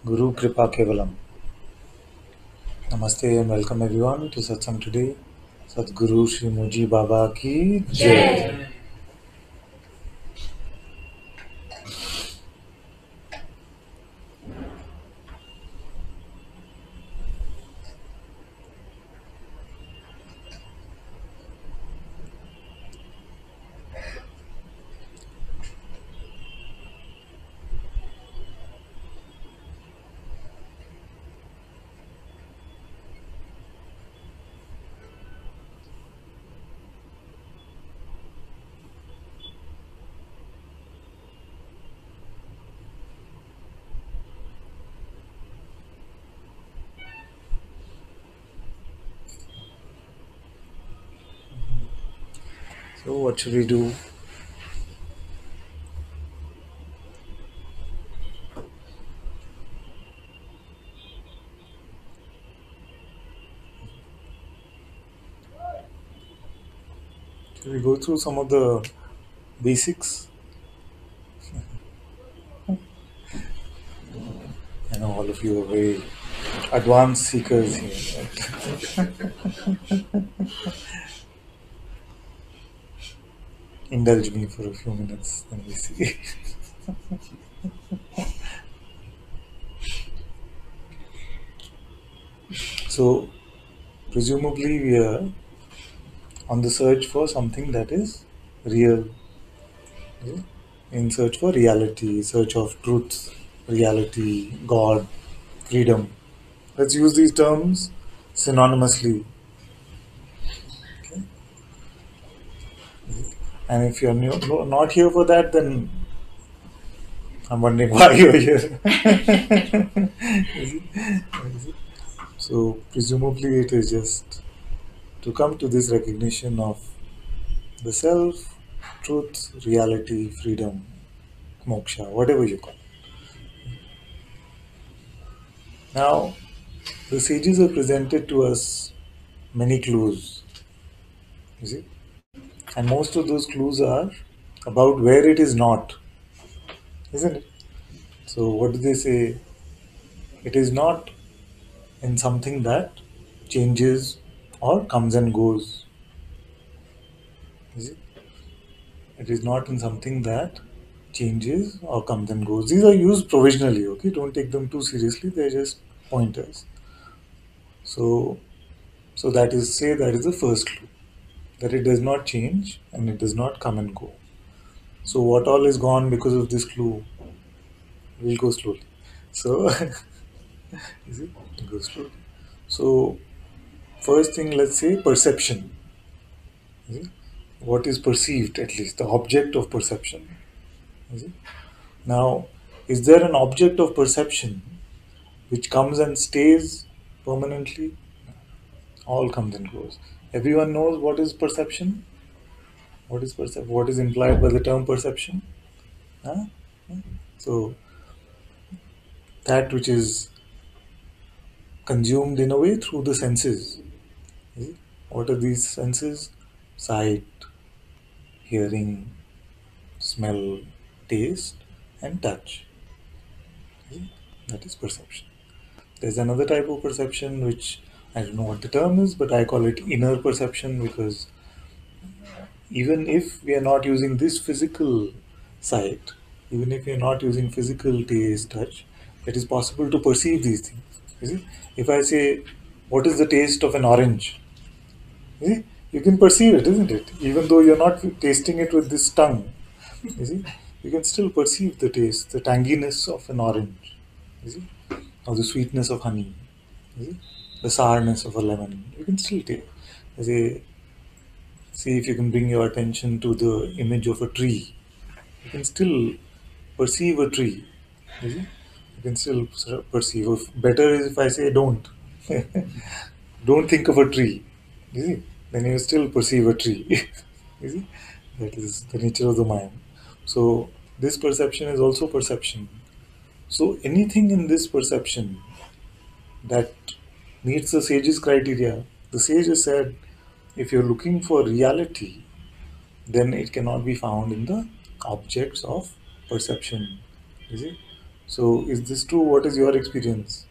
Guru Kripa Kevalam. Namaste and welcome everyone to Satsang today. Sadguru Shri Muji Baba ki Jai. So what should we do? Should we go through some of the basics? I know all of you are very advanced seekers here. Indulge me for a few minutes, then we see. So presumably we are on the search for something that is real. Okay? In search for reality, search of truth, reality, God, freedom. Let's use these terms synonymously. Okay? And if you're not here for that, then I'm wondering why you're here. Is it? Is it? So, presumably, it is just to come to this recognition of the self, truth, reality, freedom, moksha, whatever you call it. Now, the sages have presented to us many clues. You see? And most of those clues are about where it is not, isn't it? So, what do they say? It is not in something that changes or comes and goes. Is it? It is not in something that changes or comes and goes. These are used provisionally, okay? Don't take them too seriously, they're just pointers. So, so that is, say, that is the first clue, that it does not change and it does not come and go. So, what all is gone because of this clue? We'll go slowly. So, is it? We'll go slowly. So, first thing, let's say perception. Is it? What is perceived, at least the object of perception. Is it? Now, is there an object of perception which comes and stays permanently? All comes and goes. Everyone knows what is perception. What is What is implied by the term perception? Huh? So that which is consumed in a way through the senses. Is it? What are these senses? Sight, hearing, smell, taste, and touch. Is it? That is perception. There's another type of perception which I don't know what the term is, but I call it inner perception because even if we are not using this physical sight, even if we are not using physical taste, touch, it is possible to perceive these things. You see? If I say, what is the taste of an orange? You see? You can perceive it, isn't it? Even though you're not tasting it with this tongue. You see? You can still perceive the taste, the tanginess of an orange. You see? Or the sweetness of honey. You see? The sourness of a lemon. You can still taste. Say, see if you can bring your attention to the image of a tree. You can still perceive a tree. You see? You can still perceive. Better is if I say don't. Don't think of a tree. You see? Then you still perceive a tree. You see? That is the nature of the mind. So this perception is also perception. So anything in this perception that meets the sage's criteria, the sage has said, if you're looking for reality, then it cannot be found in the objects of perception. You see? So is this true? What is your experience?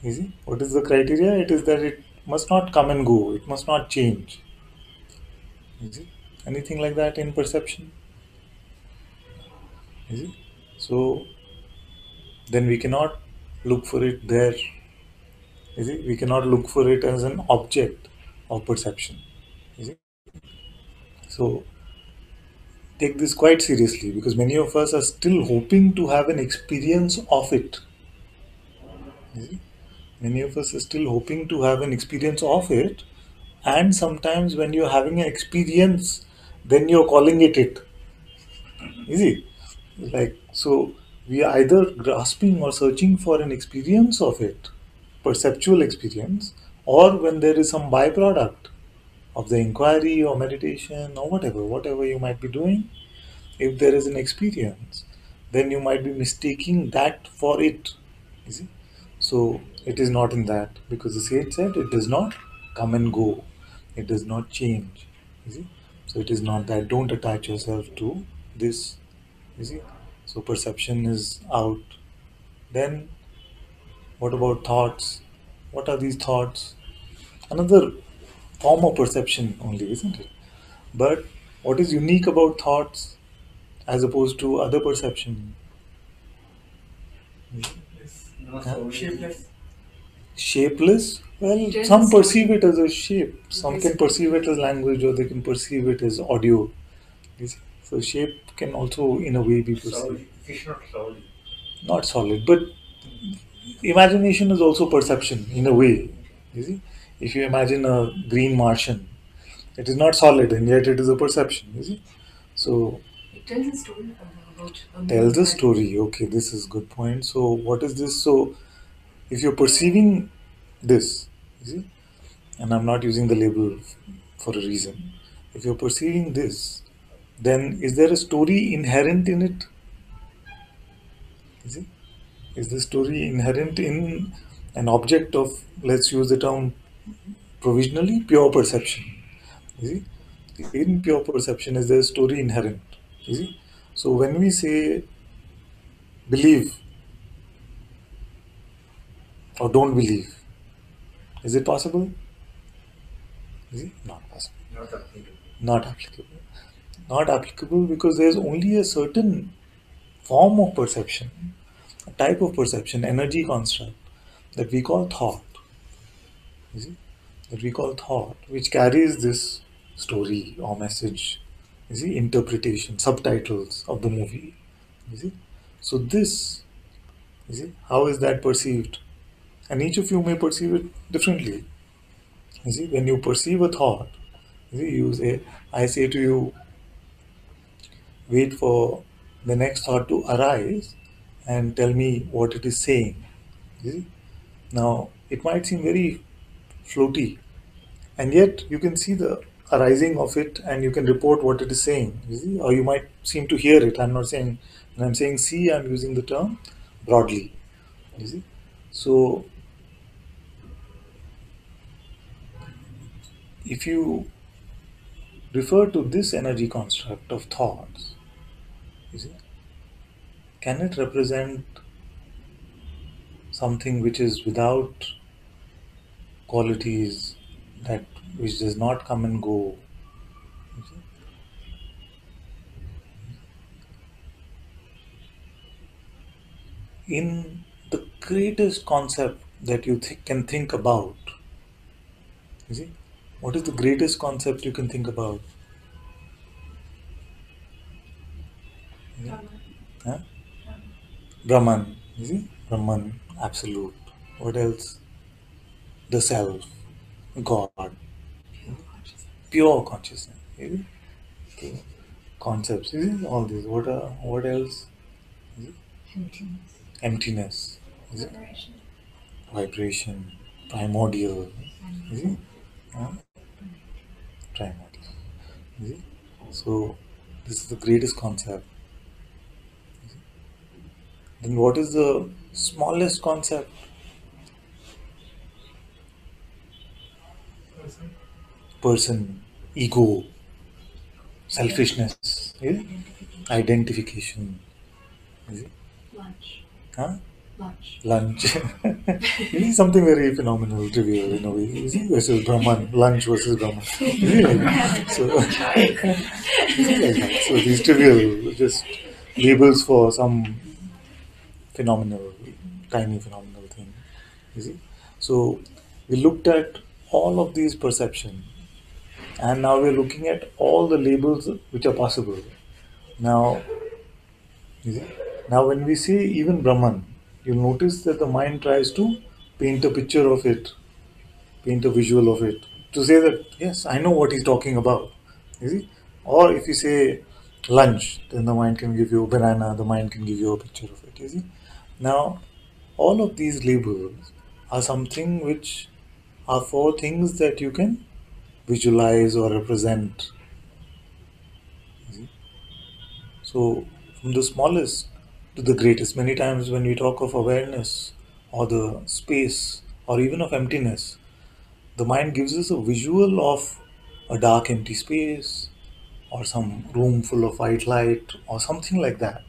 Is it? What is the criteria? It is that it must not come and go. It must not change. Is it? Anything like that in perception? Is it? So then we cannot look for it there. Is it? We cannot look for it as an object of perception. Is it? So take this quite seriously because many of us are still hoping to have an experience of it. Is it? Many of us are still hoping to have an experience of it, and sometimes when you're having an experience, then you're calling it. Is it? Like, so we are either grasping or searching for an experience of it, perceptual experience, or when there is some byproduct of the inquiry or meditation or whatever you might be doing, if there is an experience, then you might be mistaking that for it. You see? So it is not in that because the sage said it does not come and go, it does not change. You see? So it is not that. Don't attach yourself to this. You see? So perception is out. Then what about thoughts? What are these thoughts? Another form of perception only, isn't it? But what is unique about thoughts as opposed to other perception? Shapeless. Shapeless? Well, some perceive it as a shape. Some can perceive it as language or they can perceive it as audio. You see? So shape can also in a way be perceived. It's not solid. Not solid, but imagination is also perception in a way. You see? If you imagine a green Martian, it is not solid and yet it is a perception. You see? So it tells a story about tells a story. Okay, this is good point. So what is this? So if you're perceiving this, you see, and I'm not using the label for a reason. If you're perceiving this, then is there a story inherent in it? Is it? Is the story inherent in an object of, let's use the term provisionally, pure perception? You see? In pure perception, is there a story inherent? You see? So when we say believe or don't believe, is it possible? Is it not possible? Not applicable. Not applicable. Not applicable because there's only a certain form of perception, a type of perception, energy construct that we call thought. You see? That we call thought, which carries this story or message, you see, interpretation, subtitles of the movie. You see? So this, you see, how is that perceived? And each of you may perceive it differently. You see, when you perceive a thought, you see, you say, I say to you, wait for the next thought to arise and tell me what it is saying. You see? Now, it might seem very floaty, and yet you can see the arising of it and you can report what it is saying. You see? Or you might seem to hear it. I'm not saying, when I'm saying see, I'm using the term broadly. You see? So, if you refer to this energy construct of thoughts, you see, can it represent something which is without qualities, that which does not come and go? You see? In the greatest concept that you can think about, you see, what is the greatest concept you can think about? Yeah. Huh? Brahman, you see, Brahman, absolute. What else? The self, God, pure consciousness. You see? Okay. Concepts, you see, all these. What else? You see? Emptiness, you see? Vibration, primordial. You see? Huh? Primordial. You see? So this is the greatest concept. Then what is the smallest concept? Person, ego, selfishness, yeah? Identification. You see? Lunch. Huh? Lunch. Lunch. You see, something very phenomenal, trivial in a way. You see, versus Brahman. Lunch versus Brahman. You see, like that. So, you see, like that. So these trivial, just labels for some phenomenal, tiny phenomenal thing. You see? So we looked at all of these perceptions, and now we're looking at all the labels which are possible. Now, you see? Now when we say even Brahman, you'll notice that the mind tries to paint a picture of it, paint a visual of it, to say that yes, I know what he's talking about. You see? Or if you say lunch, then the mind can give you a banana, the mind can give you a picture of it. You see? Now, all of these labels are something which are for things that you can visualize or represent. You see? So, from the smallest to the greatest, many times when we talk of awareness or the space or even of emptiness, the mind gives us a visual of a dark, empty space or some room full of white light or something like that.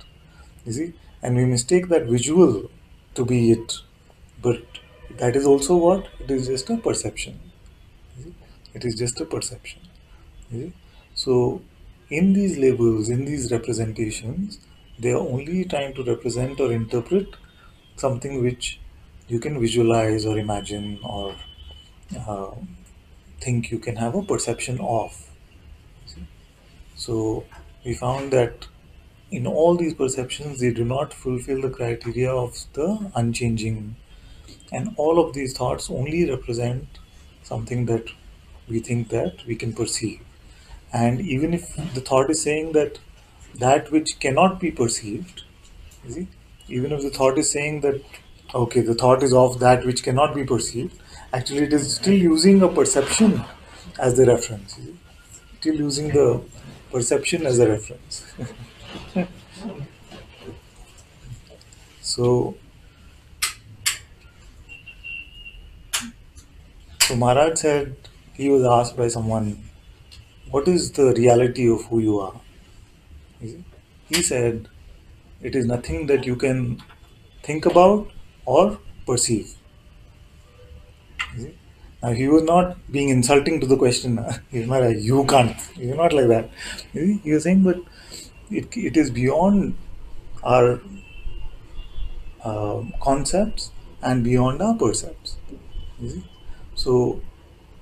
You see? And we mistake that visual to be it. But that is also what? It is just a perception. You see? It is just a perception. You see? So, in these labels, in these representations, they are only trying to represent or interpret something which you can visualize or imagine or uh, think you can have a perception of. See? So, we found that in all these perceptions, they do not fulfill the criteria of the unchanging, and all of these thoughts only represent something that we think that we can perceive. And even if the thought is saying that that which cannot be perceived, you see, even if the thought is saying that, okay, the thought is of that which cannot be perceived, actually it is still using a perception as the reference. You see? Still using the perception as a reference. So, so Maharaj said, he was asked by someone, what is the reality of who you are? You see? He said, it is nothing that you can think about or perceive. You see? Now he was not being insulting to the questioner. He's not like you can't. He's not like that. You see? He was saying, but it is beyond our concepts and beyond our percepts. You see? So,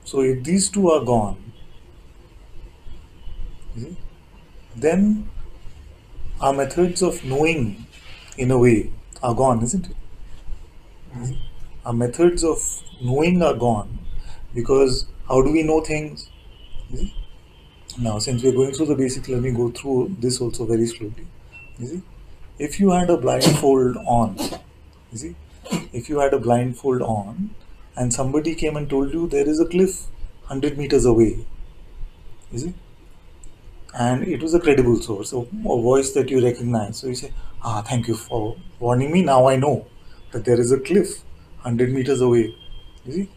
so if these two are gone, you see, then our methods of knowing, in a way, are gone, isn't it? You see? Our methods of knowing are gone because how do we know things? You see? Now, since we're going through the basics, let me go through this also very slowly. You see, if you had a blindfold on, you see, if you had a blindfold on, and somebody came and told you there is a cliff 100 meters away, you see, and it was a credible source, a voice that you recognize. So you say, ah, thank you for warning me. Now I know that there is a cliff 100 meters away. You see,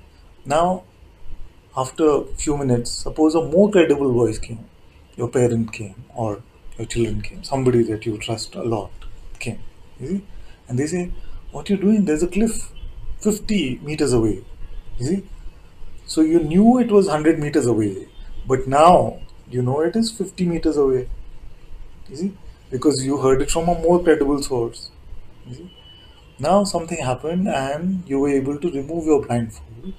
now after a few minutes, suppose a more credible voice came, your parent came, or your children came, somebody that you trust a lot came, you see, and they say, what you doing? There's a cliff 50 meters away, you see. So you knew it was 100 meters away, but now you know it is 50 meters away, you see, because you heard it from a more credible source, you see. Now something happened and you were able to remove your blindfold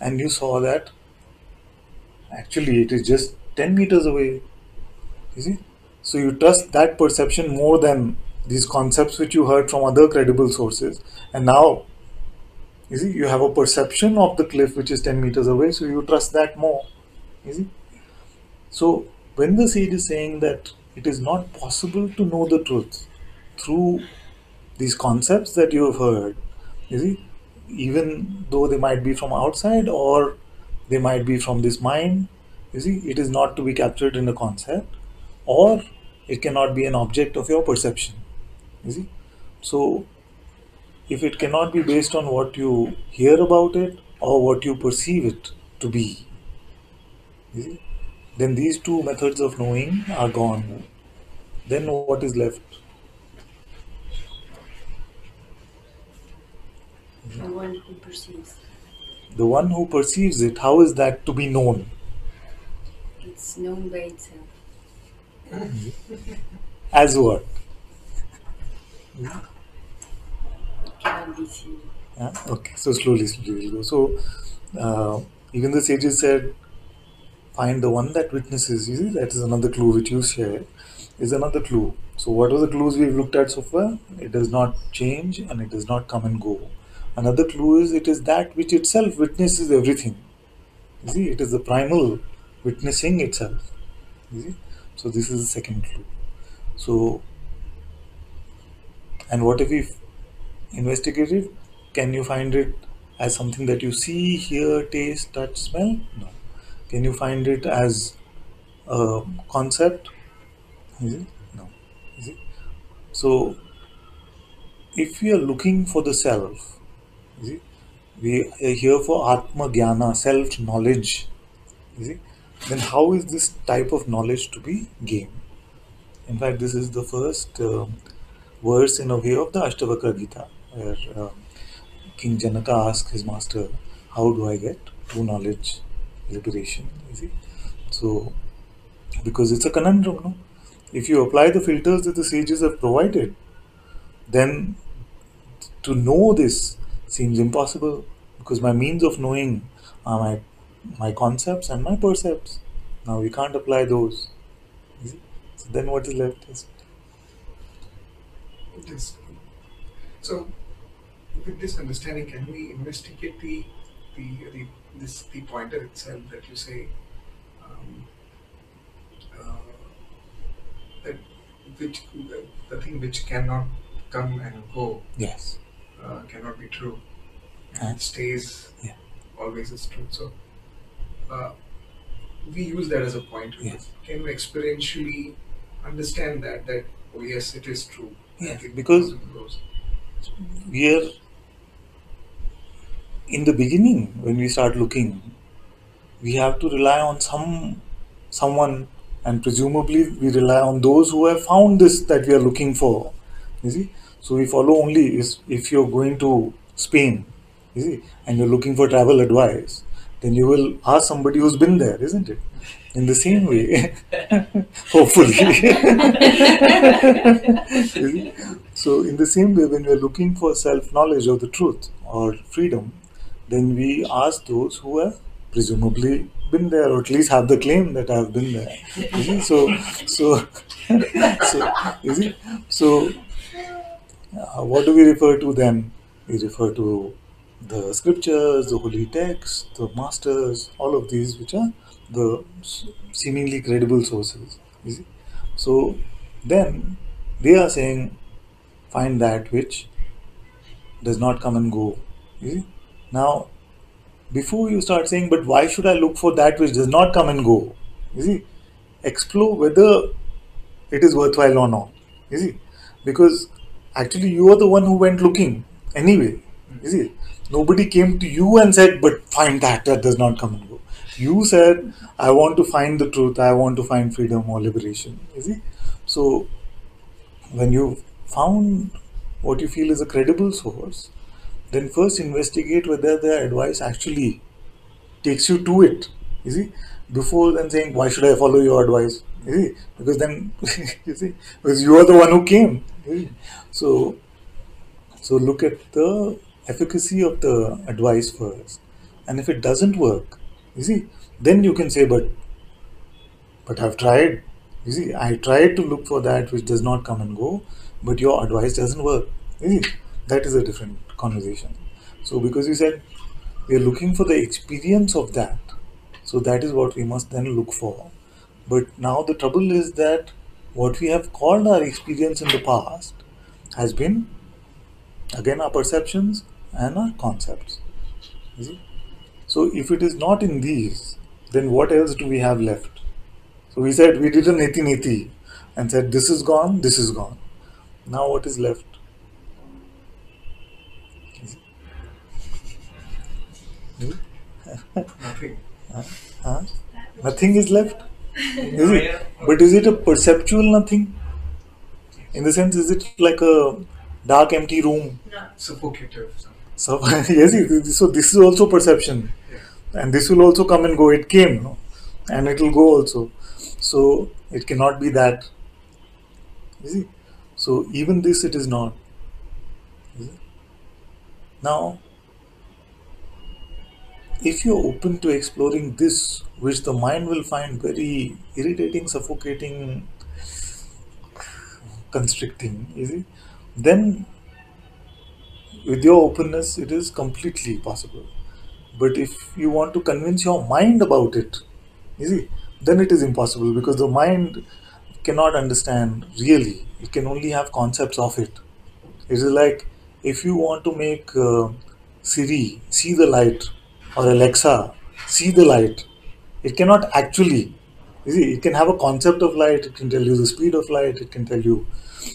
and you saw that actually it is just 10 meters away. You see? So you trust that perception more than these concepts which you heard from other credible sources. And now, you see, you have a perception of the cliff which is 10 meters away, so you trust that more. You see? So when the sage is saying that it is not possible to know the truth through these concepts that you have heard, you see, even though they might be from outside or they might be from this mind, you see, it is not to be captured in a concept or it cannot be an object of your perception, you see. So if it cannot be based on what you hear about it or what you perceive it to be, you see, then these two methods of knowing are gone. Then what is left? The one who perceives. The one who perceives it, how is that to be known? It's known by itself. As what? It cannot be seen. Okay, so slowly we'll go. So, even the sages said, find the one that witnesses. You see, that is another clue which you share, is another clue. So, what are the clues we've looked at so far? It does not change and it does not come and go. Another clue is it is that which itself witnesses everything. You see, it is the primal witnessing itself. You see, so this is the second clue. So, and what if we investigate it? Can you find it as something that you see, hear, taste, touch, smell? No. Can you find it as a concept? Is it? No. Is it? So, if we are looking for the self, is it? We are here for Atma Jnana, self knowledge. Is it? Then how is this type of knowledge to be gained? In fact, this is the first verse in a way of the Ashtavakra Gita, where King Janaka asks his master, how do I get true knowledge, liberation? You see? So, because it's a conundrum, no? If you apply the filters that the sages have provided, then to know this seems impossible because my means of knowing are my concepts and my percepts. Now we can't apply those. You see? So then what is left is Yes. So, with this understanding, can we investigate the pointer itself that you say um, uh, that which the thing which cannot come and go yes. cannot be true Huh? and stays Yeah. always is true. So we use that as a point. Yes. Can we experientially understand that oh yes, it is true? Yes, It because goes and goes. we are in the beginning when we start looking, we have to rely on someone, and presumably we rely on those who have found this that we are looking for. You see, so we follow only is if you're going to Spain, you see, and you're looking for travel advice, then you will ask somebody who's been there, isn't it? In the same way, hopefully. You see? So, in the same way, when we are looking for self knowledge or the truth or freedom, then we ask those who have presumably been there or at least have the claim that I have been there. You see? So, you see? So, what do we refer to then? We refer to the scriptures, the holy texts, the masters, all of these, which are the seemingly credible sources. You see? So, then they are saying, find that which does not come and go. You see? Now, before you start saying, but why should I look for that which does not come and go? You see? Explore whether it is worthwhile or not. You see? Because actually you are the one who went looking anyway. You see? Nobody came to you and said, but find that does not come and go. You said, I want to find the truth, I want to find freedom or liberation. You see? So when you found what you feel is a credible source, then first investigate whether their advice actually takes you to it. You see, before then saying, "Why should I follow your advice?" You see, because then you see, because you are the one who came. You see? So, so look at the efficacy of the advice first, and if it doesn't work, you see, then you can say, but I've tried. You see, I tried to look for that which does not come and go, but your advice doesn't work. You see, that is a different conversation. So, because you said we are looking for the experience of that, so that is what we must then look for. But now the trouble is that what we have called our experience in the past has been again our perceptions and our concepts. You see? So, if it is not in these, then what else do we have left? So we said we did a neti neti and said this is gone, this is gone. Now what is left? Nothing. Huh? Nothing is left. Is it? But is it a perceptual nothing? In the sense, is it like a dark, empty room? Suffocative. So yes, so this is also perception, Yeah. and this will also come and go. It came, no? And it will go also. So it cannot be that. You see? So even this, it is not. You see? Now, if you're open to exploring this, which the mind will find very irritating, suffocating, constricting, you see, then with your openness, it is completely possible. But if you want to convince your mind about it, you see, then it is impossible because the mind cannot understand really. It can only have concepts of it. It is like if you want to make Siri see the light or Alexa see the light, it cannot actually. You see, it can have a concept of light, it can tell you the speed of light, it can tell you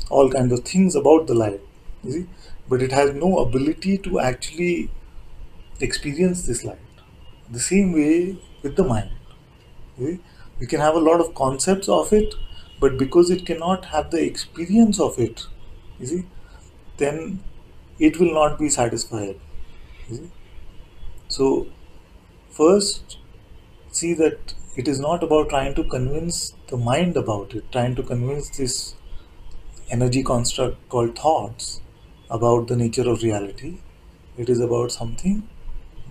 all kinds of things about the light. You see, but it has no ability to actually experience this light. The same way with the mind. You see, we can have a lot of concepts of it, but because it cannot have the experience of it, you see, then it will not be satisfied. You see? So, first, see that it is not about trying to convince the mind about it, trying to convince this energy construct called thoughts about the nature of reality. It is about something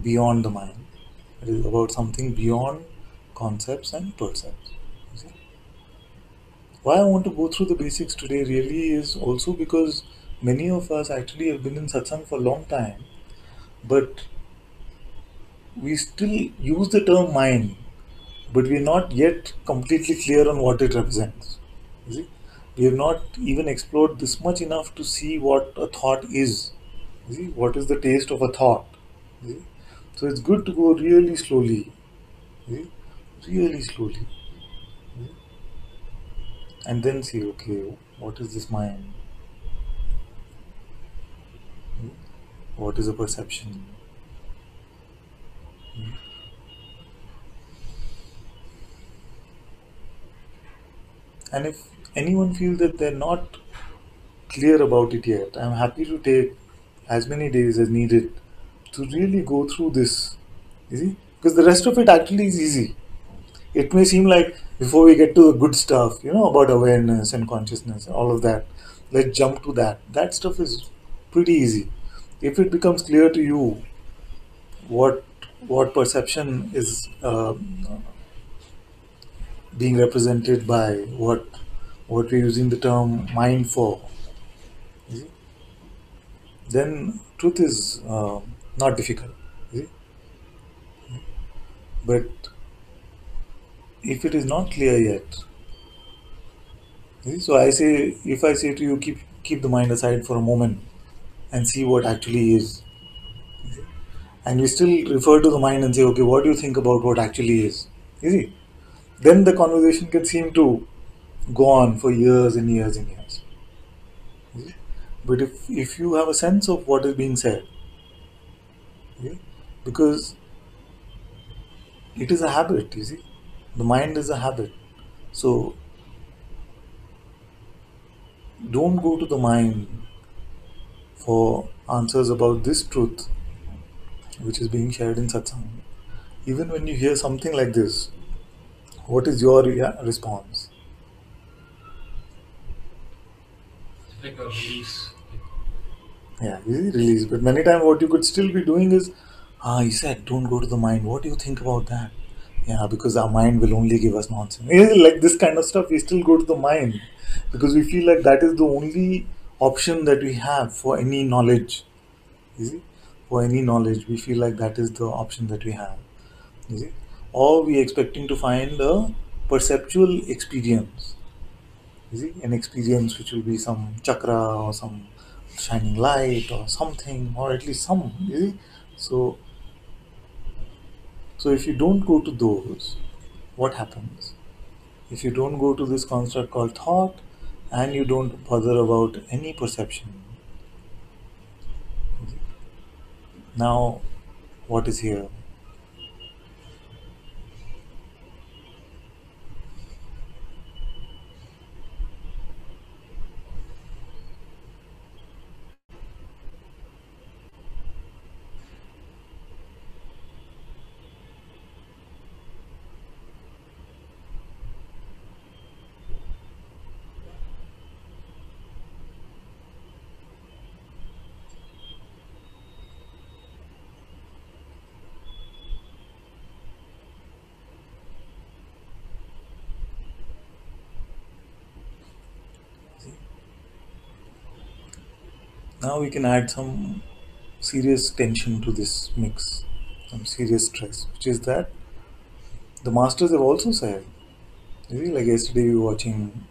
beyond the mind. It is about something beyond concepts and percepts. You see? Why I want to go through the basics today really is also because many of us actually have been in satsang for a long time, but we still use the term mind, but we're not yet completely clear on what it represents. You see? We have not even explored this much enough to see what a thought is. You see? What is the taste of a thought? You see? So it's good to go really slowly. You see? Really slowly. You see? And then see, okay, what is this mind? You see? What is a perception? You see? And if anyone feels that they're not clear about it yet, I'm happy to take as many days as needed to really go through this. You see? Because the rest of it actually is easy. It may seem like before we get to the good stuff, about awareness and consciousness, all of that, let's jump to that. That stuff is pretty easy. If it becomes clear to you what perception is being represented by what we're using the term mind for, you see, then truth is not difficult. You see? But if it is not clear yet, you see, so I say, if I say to you, keep the mind aside for a moment and see what actually is, and we still refer to the mind and say, okay, what do you think about what actually is? You see, then the conversation can seem to go on for years and years and years. You see? But if you have a sense of what is being said, you see, because it is a habit, you see, the mind is a habit. So don't go to the mind for answers about this truth which is being shared in satsang. Even when you hear something like this, what is your response? It's like a release. Yeah, easy release. But many times, what you could still be doing is, he said, don't go to the mind. What do you think about that? Yeah, because our mind will only give us nonsense. Like this kind of stuff, we still go to the mind because we feel like that is the only option that we have for any knowledge. You see, for any knowledge, we feel like that is the option that we have. You see, or we expecting to find a perceptual experience. You see, an experience which will be some chakra or some shining light or something, or at least some. You see, so if you don't go to those, what happens? If you don't go to this construct called thought, and you don't bother about any perception, now what is here? Now we can add some serious tension to this mix, some serious stress, which is that the masters have also said, like yesterday we were watching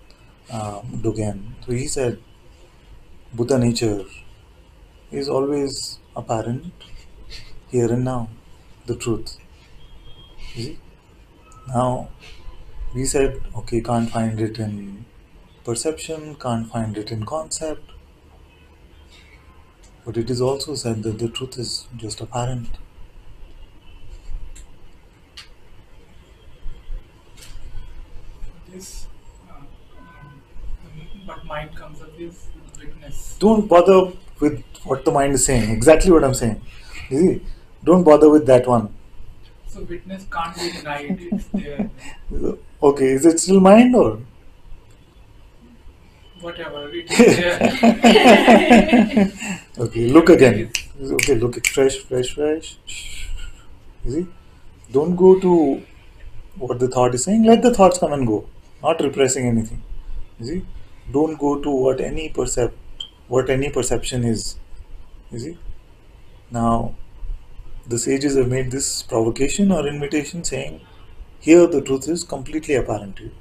Dogen. So he said Buddha nature is always apparent here and now, the truth. You see? Now we said, okay, can't find it in perception, can't find it in concept, but it is also said that the truth is just apparent. This, but mind comes up with witness. Don't bother with what the mind is saying, exactly what I'm saying. You see? Don't bother with that one. So witness can't be denied, it's there. Okay, is it still mind or? Whatever, it is there. Okay, look again. Okay, look at fresh. You see? Don't go to what the thought is saying. Let the thoughts come and go. Not repressing anything. You see? Don't go to what any perception is. You see? Now the sages have made this provocation or invitation saying, here the truth is completely apparent to you.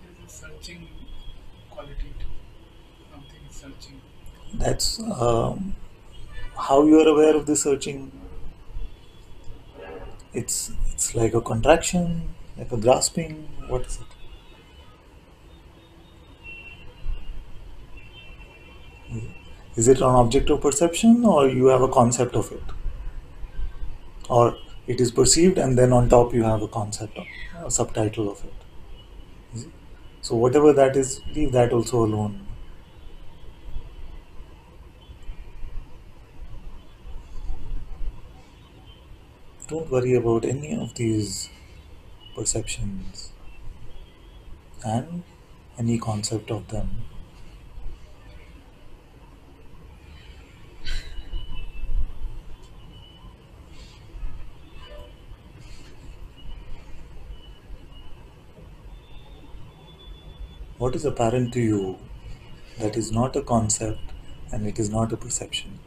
There's a searching quality to something is searching. That's how you are aware of the searching. It's like a contraction, like a grasping. What is it? Is it an object of perception, or you have a concept of it, or it is perceived and then on top you have a concept, a subtitle of it. You see? So whatever that is, leave that also alone. Don't worry about any of these perceptions and any concept of them. What is apparent to you, that is not a concept and it is not a perception.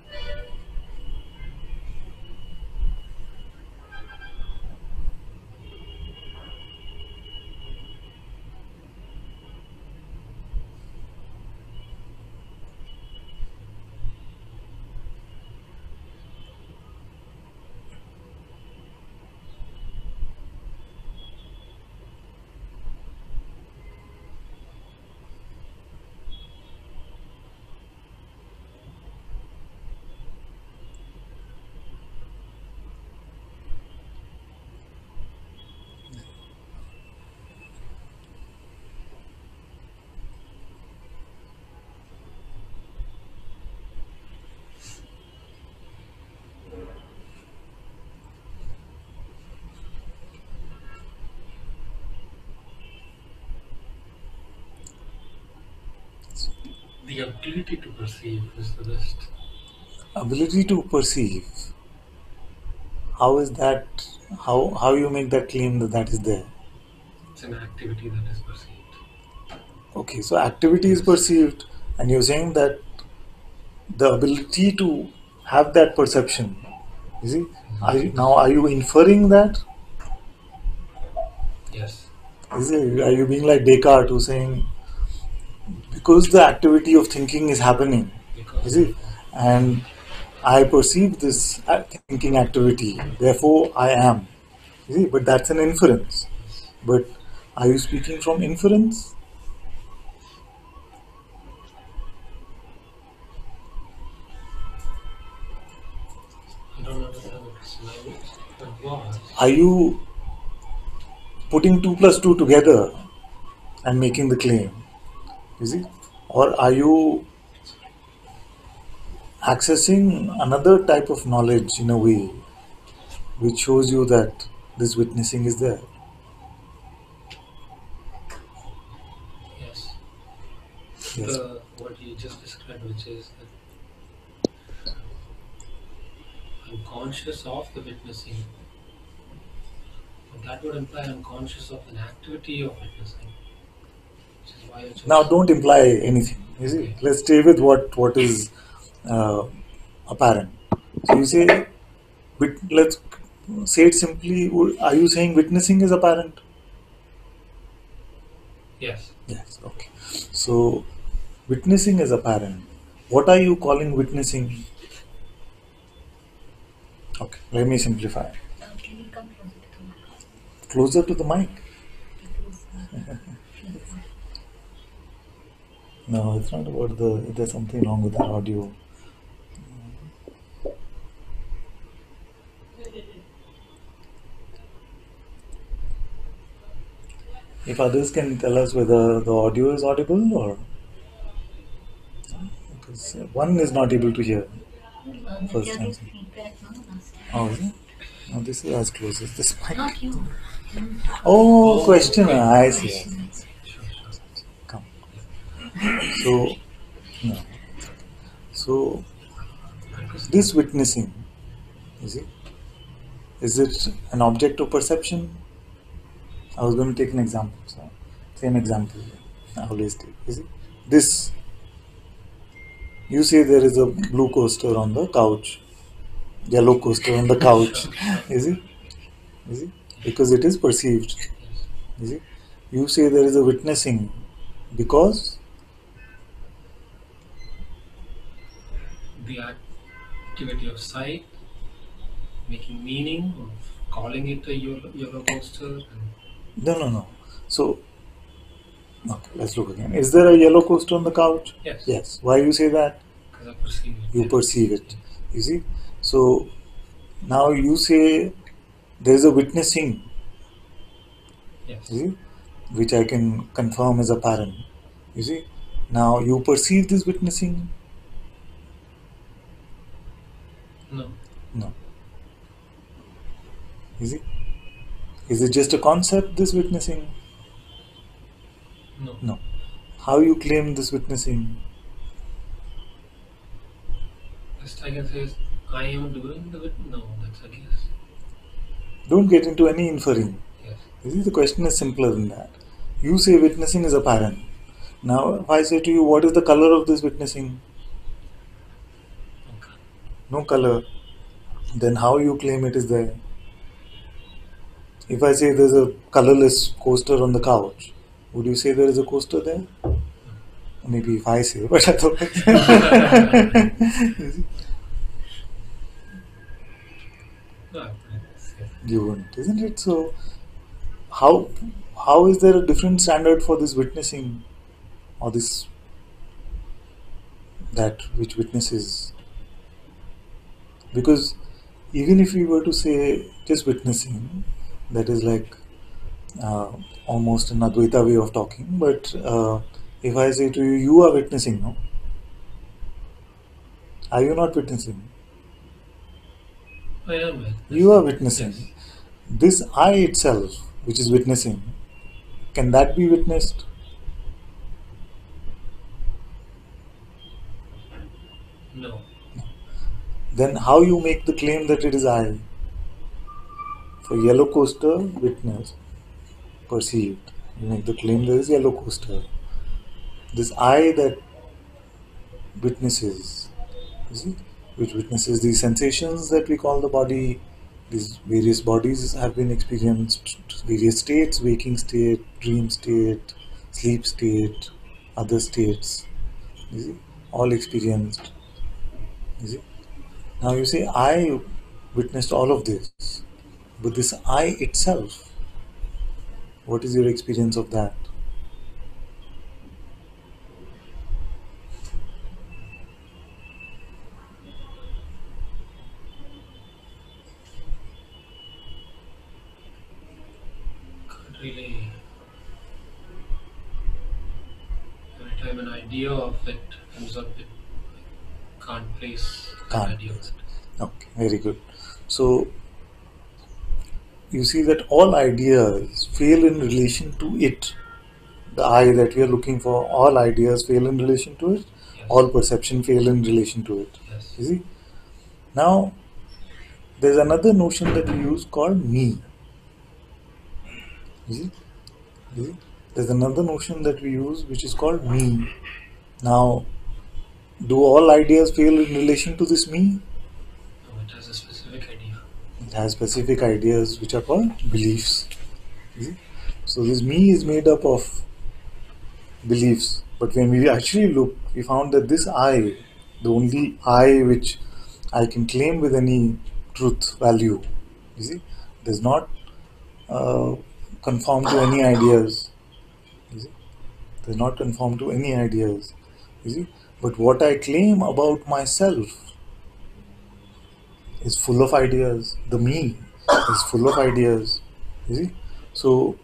The ability to perceive is the best. Ability to perceive. How is that? How you make that claim that that is there? It's an activity that is perceived. Okay, so activity is perceived, and you're saying that the ability to have that perception. You see, are you inferring that? Yes. Are you being like Descartes, who's saying because the activity of thinking is happening, you see, and I perceive this thinking activity, therefore I am. You see, but that's an inference. But are you speaking from inference? I don't understand the question. But what? Are you putting 2 plus 2 together and making the claim? You see? Or are you accessing another type of knowledge in a way which shows you that this witnessing is there. Yes. Yes. What you just described, which is that I'm conscious of the witnessing, but that would imply I'm conscious of an activity of witnessing, which is why I chose. Now, don't imply anything. You see, Okay. let's stay with what is uh, apparent. So you say, let's say it simply. Are you saying witnessing is apparent? Yes. Yes. Okay. So witnessing is apparent. What are you calling witnessing? Okay. Let me simplify. Can you come Closer closer to the mic? to the mic. No, it's not about the. There's something wrong with our audio. If others can tell us whether the audio is audible or because one is not able to hear. First time. Feedback, no? Last time. Oh, is it? No, this is as close as this mic. Not you. Oh, question. Okay. I see. Sure. Come. So, no. So, this witnessing, is it an object of perception? I was going to take an example. So, same example I always take. Is it? This, you say there is a blue coaster on the couch, yellow coaster on the couch. Sure. Is it? Is it? Because it is perceived. Yes. Is it? You say there is a witnessing because The activity of sight, making meaning of calling it a yellow coaster. no. So, okay, let's look again. Is there a yellow coaster on the couch? Yes. Yes. Why you say that? Because I perceive it. You perceive it. You see? So, now you say there is a witnessing, Yes. you see, which I can confirm is apparent. You see? Now you perceive this witnessing? No. No. Is it? Is it just a concept, this witnessing? No. No. How you claim this witnessing? Best I can say is I am doing the no, that's a guess. Don't get into any inferring. Yes. You see, the question is simpler than that. You say witnessing is apparent. Now, if I say to you, what is the color of this witnessing? Okay. No color. Then how you claim it is there? If I say there's a colorless coaster on the couch, would you say there is a coaster there? Maybe if I say, but otherwise. You see? No, I wouldn't say. You wouldn't, isn't it? So, how how is there a different standard for this witnessing or this that which witnesses? Because even if we were to say just witnessing, that is like uh, almost an Advaita way of talking. But if I say to you, you are witnessing, no? Are you not witnessing? I am witnessing. You are witnessing. Yes. This I itself, which is witnessing, can that be witnessed? No. Then how you make the claim that it is I? For yellow coaster, witness, perceived. You make the claim there is yellow coaster. This I that witnesses, you see, which witnesses these sensations that we call the body. These various bodies have been experienced, various states, waking state, dream state, sleep state, other states, you see, all experienced. You see? Now you say, I witnessed all of this, but this I itself, what is your experience of that? Can't really. Every time an idea of it comes up, it can't place Can't an idea of place. it. Okay, very good. So you see that all ideas fail in relation to it. The I that we are looking for, all ideas fail in relation to it. Yes. All perception fail in relation to it. Yes. You see? Now, there's another notion that we use called me. You see? You see? There's another notion that we use which is called me. Now, do all ideas fail in relation to this me? No, it has a specific idea. It has specific ideas which are called beliefs. You see? So, this me is made up of beliefs. But when we actually look, we found that this I, the only I which I can claim with any truth value, you see, does not uh, conform to any ideas. You see, does not conform to any ideas. You see, but what I claim about myself is full of ideas. The me is full of ideas. You see, so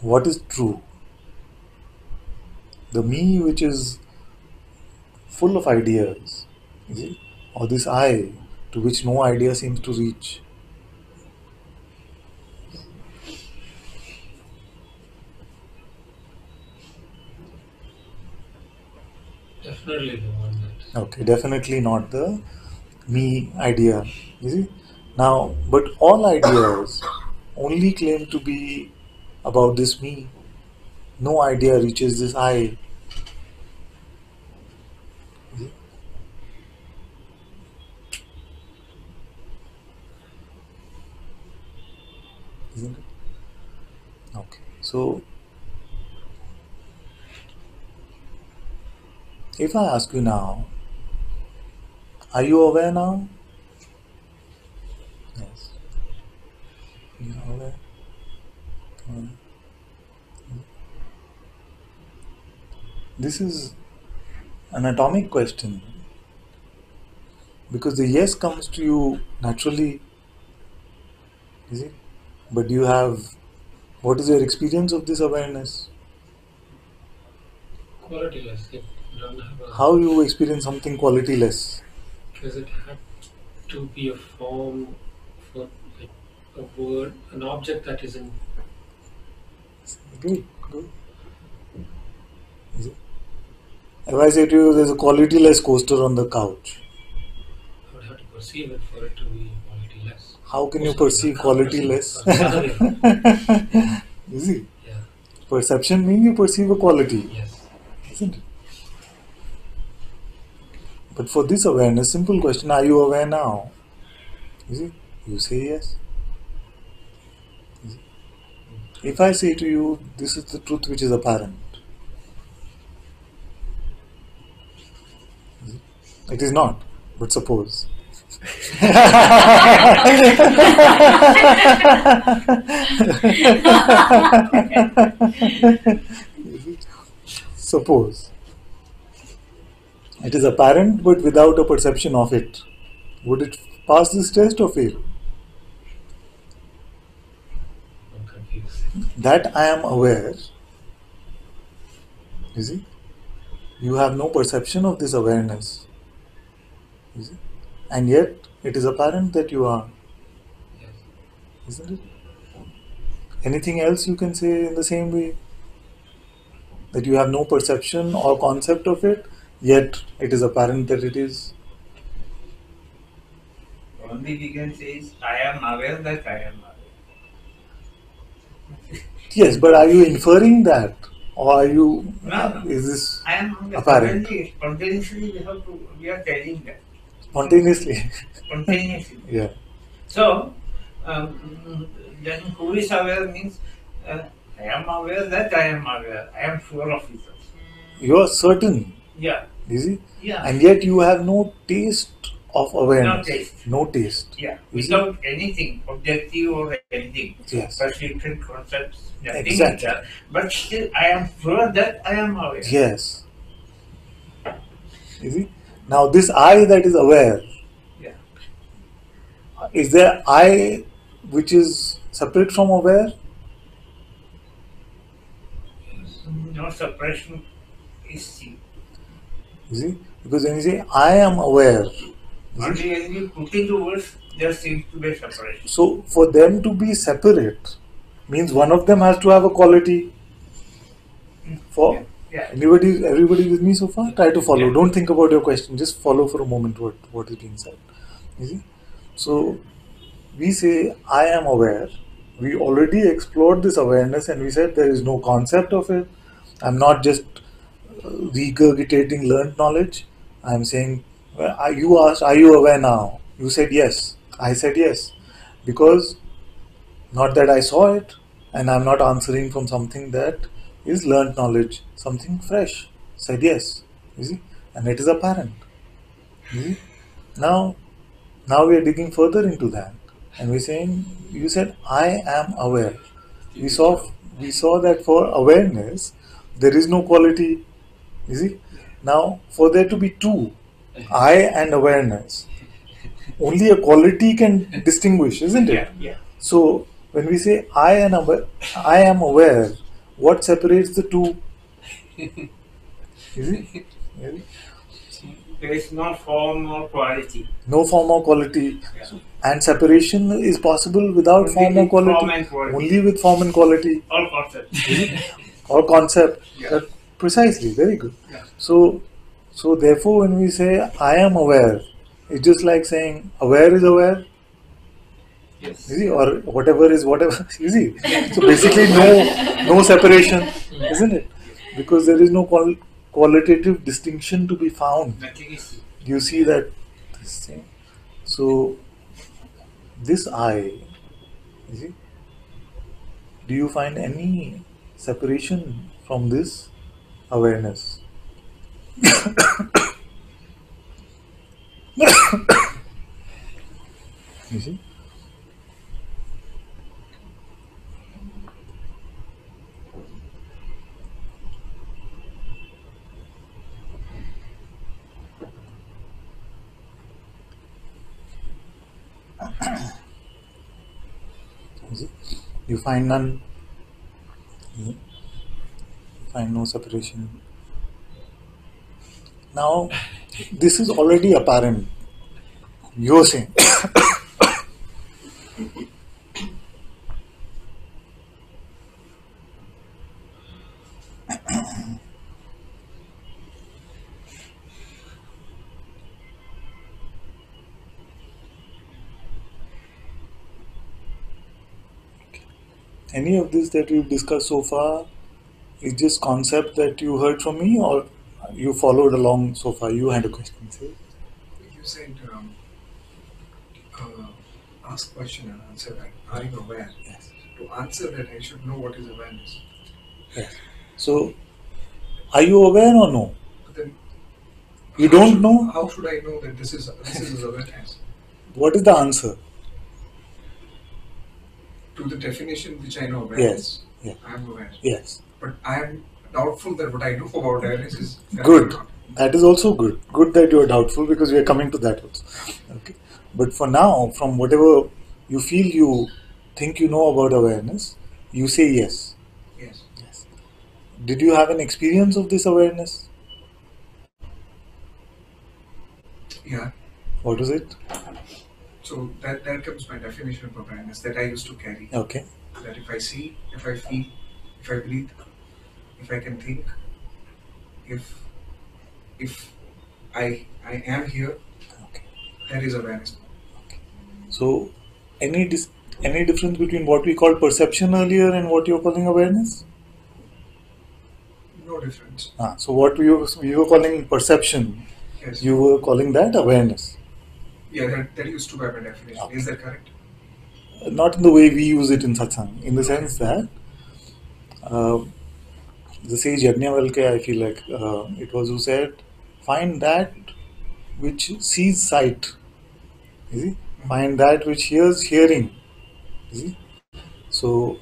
what is true? The me which is full of ideas, you see, or this I to which no idea seems to reach. Definitely the one that. Okay, definitely not the me idea. You see? Now, but all ideas only claim to be about this me. No idea reaches this I. You see? Isn't it? Okay. So, if I ask you now, are you aware now? Yes. You are aware. Aware. This is an atomic question because the yes comes to you naturally, is it? But you have, what is your experience of this awareness? Qualityless. It doesn't have a. How you experience something qualityless? Because it had to be a form for like a word, an object that isn't. Good, good. Is it? If I say to you, there's a qualityless coaster on the couch, I would have to perceive it for it to be qualityless. how can Oh, you sorry, perceive I can't perceive it. qualityless? The other way around. You see, Yeah. perception means you perceive a quality, Yes. isn't it? But for this awareness, simple question, are you aware now? You see, you say yes. You see? If I say to you, this is the truth which is apparent, you see? It is not, but suppose. Suppose it is apparent but without a perception of it. Would it pass this test or fail? I'm confused. That I am aware, you see, you have no perception of this awareness, you see, and yet it is apparent that you are, Yes. isn't it? Anything else you can say in the same way? That you have no perception or concept of it, yet it is apparent that it is. Only we can say is, I am aware that I am aware. Yes, but are you inferring that? Or are you, No. is this I am aware. apparent? Spontaneously we are telling that. Spontaneously? Spontaneously. Yeah. So, then who is aware means, I am aware that I am aware. I am sure of it. You are certain, Yeah. you see, Yeah. and yet you have no taste of awareness. No taste. No taste. Yeah. You see? Without anything, objective or anything. Yes. Perception, concepts, nothing Exactly. like that. But still, I am sure that I am aware. Yes. You see? Now, this I that is aware, Yeah. is there I which is separate from aware? Yes. No suppression is seen. You see, because when you say I am aware, you see, Only when you put into words, there seems to be a separation. so for them to be separate means one of them has to have a quality. For Yeah. everybody with me so far? Try to follow. Yeah. Don't think about your question. Just follow for a moment what is being said. You see? So we say I am aware. We already explored this awareness and we said there is no concept of it. I'm not just regurgitating learned knowledge. I'm saying, you asked, are you aware now? You said yes. I said yes. Because not that I saw it, and I'm not answering from something that is learned knowledge, something fresh. Said yes. You see? And it is apparent. You see? Now, now we are digging further into that. And we're saying, you said, I am aware. We saw, we saw that for awareness, there is no quality. You see? Now, for there to be two, I and awareness, only a quality can distinguish, isn't it? Yeah. So when we say I am aware, what separates the two? Is it? There is no form or quality. No form or quality. Yeah. And separation is possible without Only form or with quality. form and quality. Only with form and quality. All concepts. Or concept. Yeah. Precisely, very good. Yeah. So therefore when we say I am aware, it's just like saying aware is aware. Yes. You see, or whatever is whatever. You see, so basically no separation, isn't it? Because there is no qualitative distinction to be found. Nothing is. You see that this thing. So this I, you see, do you find any separation from this awareness? You see, you see, you find none. You find no separation. Now, this is already apparent. You're saying. Any of this that we've discussed so far is just concept that you heard from me, or you followed along so far? You had a question, say? You said ask question and answer that. Are you aware? Yes. To answer that, I should know what is awareness. Yes. So, are you aware or no? But then, You how don't should- know? How should I know that this is awareness? What is the answer? To the definition which I know awareness, Yes. I am aware. Yes. But I am doubtful that what I know about awareness is correct Good. or not. That is also good. Good that you are doubtful, because we are coming to that also. Okay. But for now, from whatever you feel you think you know about awareness, you say yes. Yes. Yes. Did you have an experience of this awareness? Yeah. What was it? So that comes my definition of awareness that I used to carry. Okay. That if I see, if I feel, if I breathe, if I can think, if I am here, Okay. that is awareness. So, any difference between what we called perception earlier and what you're calling awareness? No difference. So what we were calling perception, Yes. you were calling that awareness. Yeah, that used to be my definition. Okay. Is that correct? Not in the way we use it in Satsang, in the sense that uh, the sage Yajnavalkya, I feel like it was who said, find that which sees sight. You see? Find that which hears hearing. You see? So,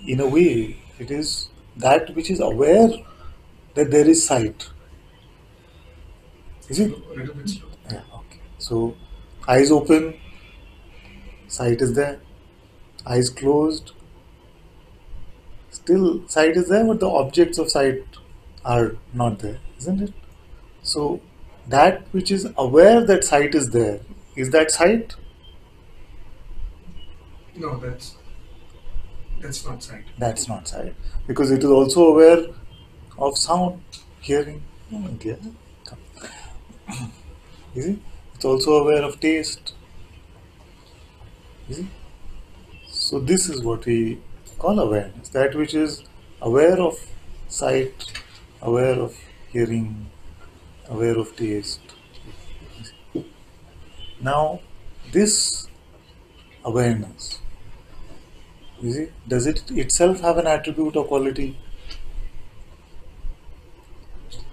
in a way, it is that which is aware that there is sight. Is it? A little bit slow. Yeah, okay. So, eyes open, sight is there. Eyes closed, still sight is there, but the objects of sight are not there, isn't it? So that which is aware that sight is there, is that sight? No, that's not sight. That's not sight, because it is also aware of sound, hearing. Oh, dear. Come. You see? It's also aware of taste. You see? So this is what we call awareness. That which is aware of sight, aware of hearing, aware of taste. Now, this awareness, you see, does it itself have an attribute or quality?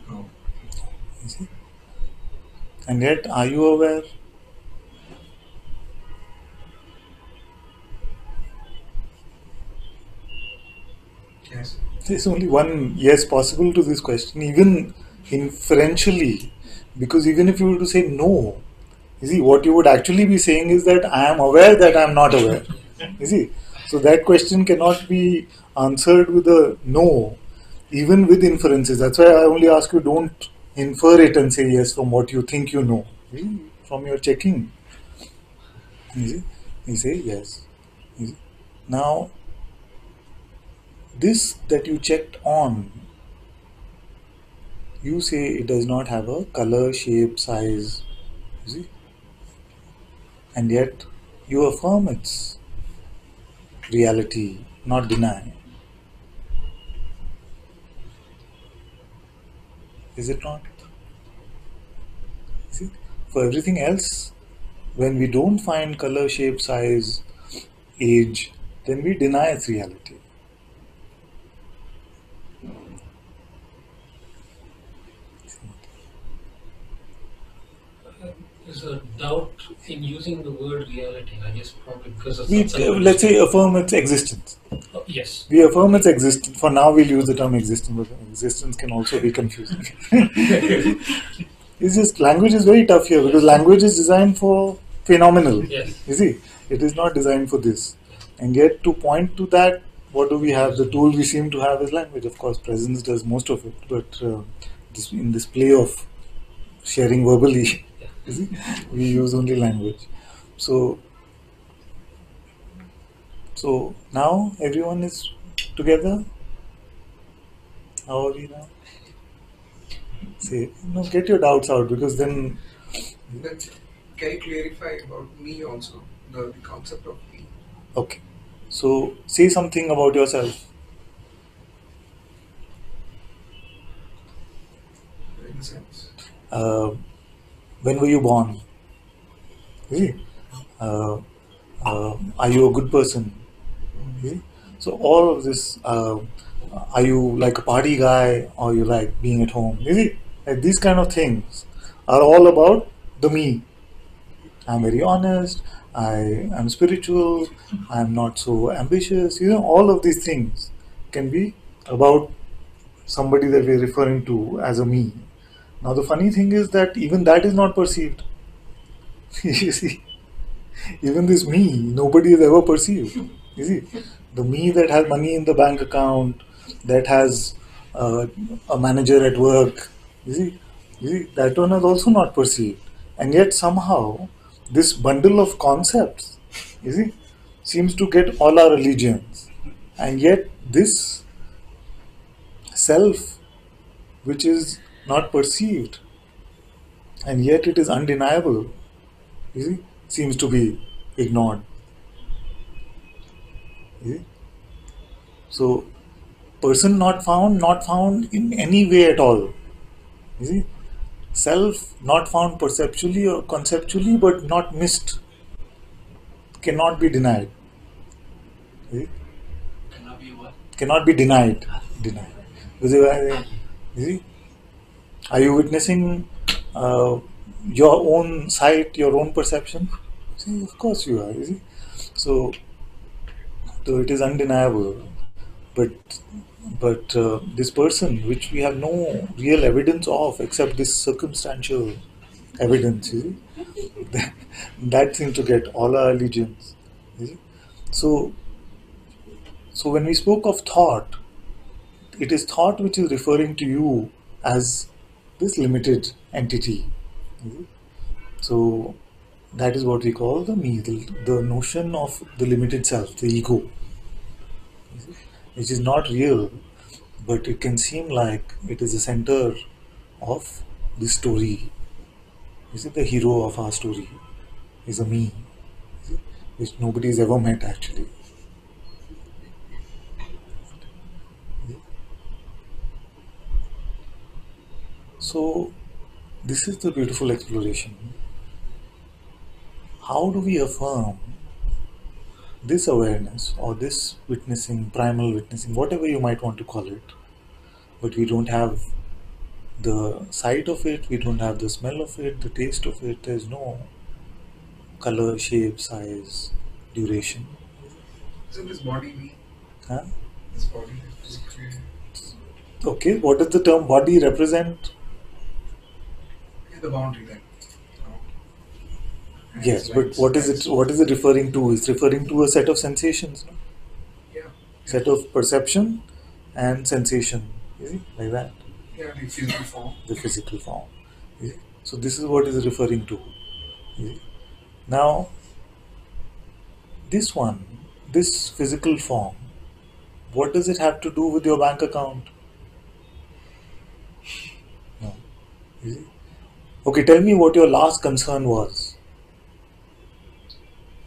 No. You see? And yet, are you aware? Yes. There's only one yes possible to this question, even inferentially, because even if you were to say no, you see, what you would actually be saying is that I am aware that I am not aware. You see, so that question cannot be answered with a no, even with inferences. That's why I only ask you, don't infer it and say yes from what you think you know. You see, from your checking, you see, you say yes. You see. Now, this that you checked on, you say it does not have a color, shape, size, you see, and yet you affirm its reality, not deny. Is it not? See, for everything else, when we don't find color, shape, size, age, then we deny its reality. There's a doubt in using the word reality, I guess probably because of We Satsang. let's say affirm its existence. Oh, yes. We affirm its existence. For now, we'll use the term existence, but existence can also be confusing. It's just language is very tough here because language is designed for phenomenal. Yes. You see, it is not designed for this. And yet, to point to that, what do we have? The tool we seem to have is language. Of course, presence does most of it, but in this play of sharing verbally, you see, we use only language. So, so now everyone is together. How are we now? Say, no, get your doubts out because then, Then can you clarify about me also? The concept of me. okay. So, say something about yourself. In a sense. Uh, when were you born? See? Uh, are you a good person? See? So all of this, are you like a party guy or you like being at home? You see? Like these kind of things are all about the me. I'm very honest, I am spiritual, I'm not so ambitious. You know, all of these things can be about somebody that we're referring to as a me. Now the funny thing is that even that is not perceived. You see? Even this me, nobody has ever perceived. You see, the me that has money in the bank account, that has uh, a manager at work, you see, that one is also not perceived. And yet somehow, this bundle of concepts, you see, seems to get all our allegiance. And yet this self, which is not perceived, and yet it is undeniable, you see, seems to be ignored. You see? So person not found in any way at all. You see, self not found perceptually or conceptually, but not missed, cannot be denied. You see? Cannot be what? Cannot be denied. Denied. You see, are you witnessing your own sight, your own perception? See, of course you are. You see, so so it is undeniable. But this person, which we have no real evidence of except this circumstantial evidence, you see, that seems to get all our allegiance. You see? So, so when we spoke of thought, it is thought which is referring to you as this limited entity. You see? So that is what we call the me, the notion of the limited self, the ego, you see, which is not real, but it can seem like it is the center of the story. You see, the hero of our story is a me, you see, which nobody has ever met actually. So this is the beautiful exploration. How do we affirm this awareness or this witnessing, primal witnessing, whatever you might want to call it, but we don't have the sight of it, we don't have the smell of it, the taste of it, there's no color, shape, size, duration. Isn't this body me? Huh? This body is physically. Okay, what does the term body represent? Yeah, the boundary then. And Yes, it's but like- what is it? What is it referring to? It's referring to a set of sensations, no? Yeah. Set of perception and sensation. You see, like that, Yeah, the physical form. the physical form. You see? So this is what is referring to. You see? Now, this one, this physical form, what does it have to do with your bank account? No. You see? Okay, tell me what your last concern was.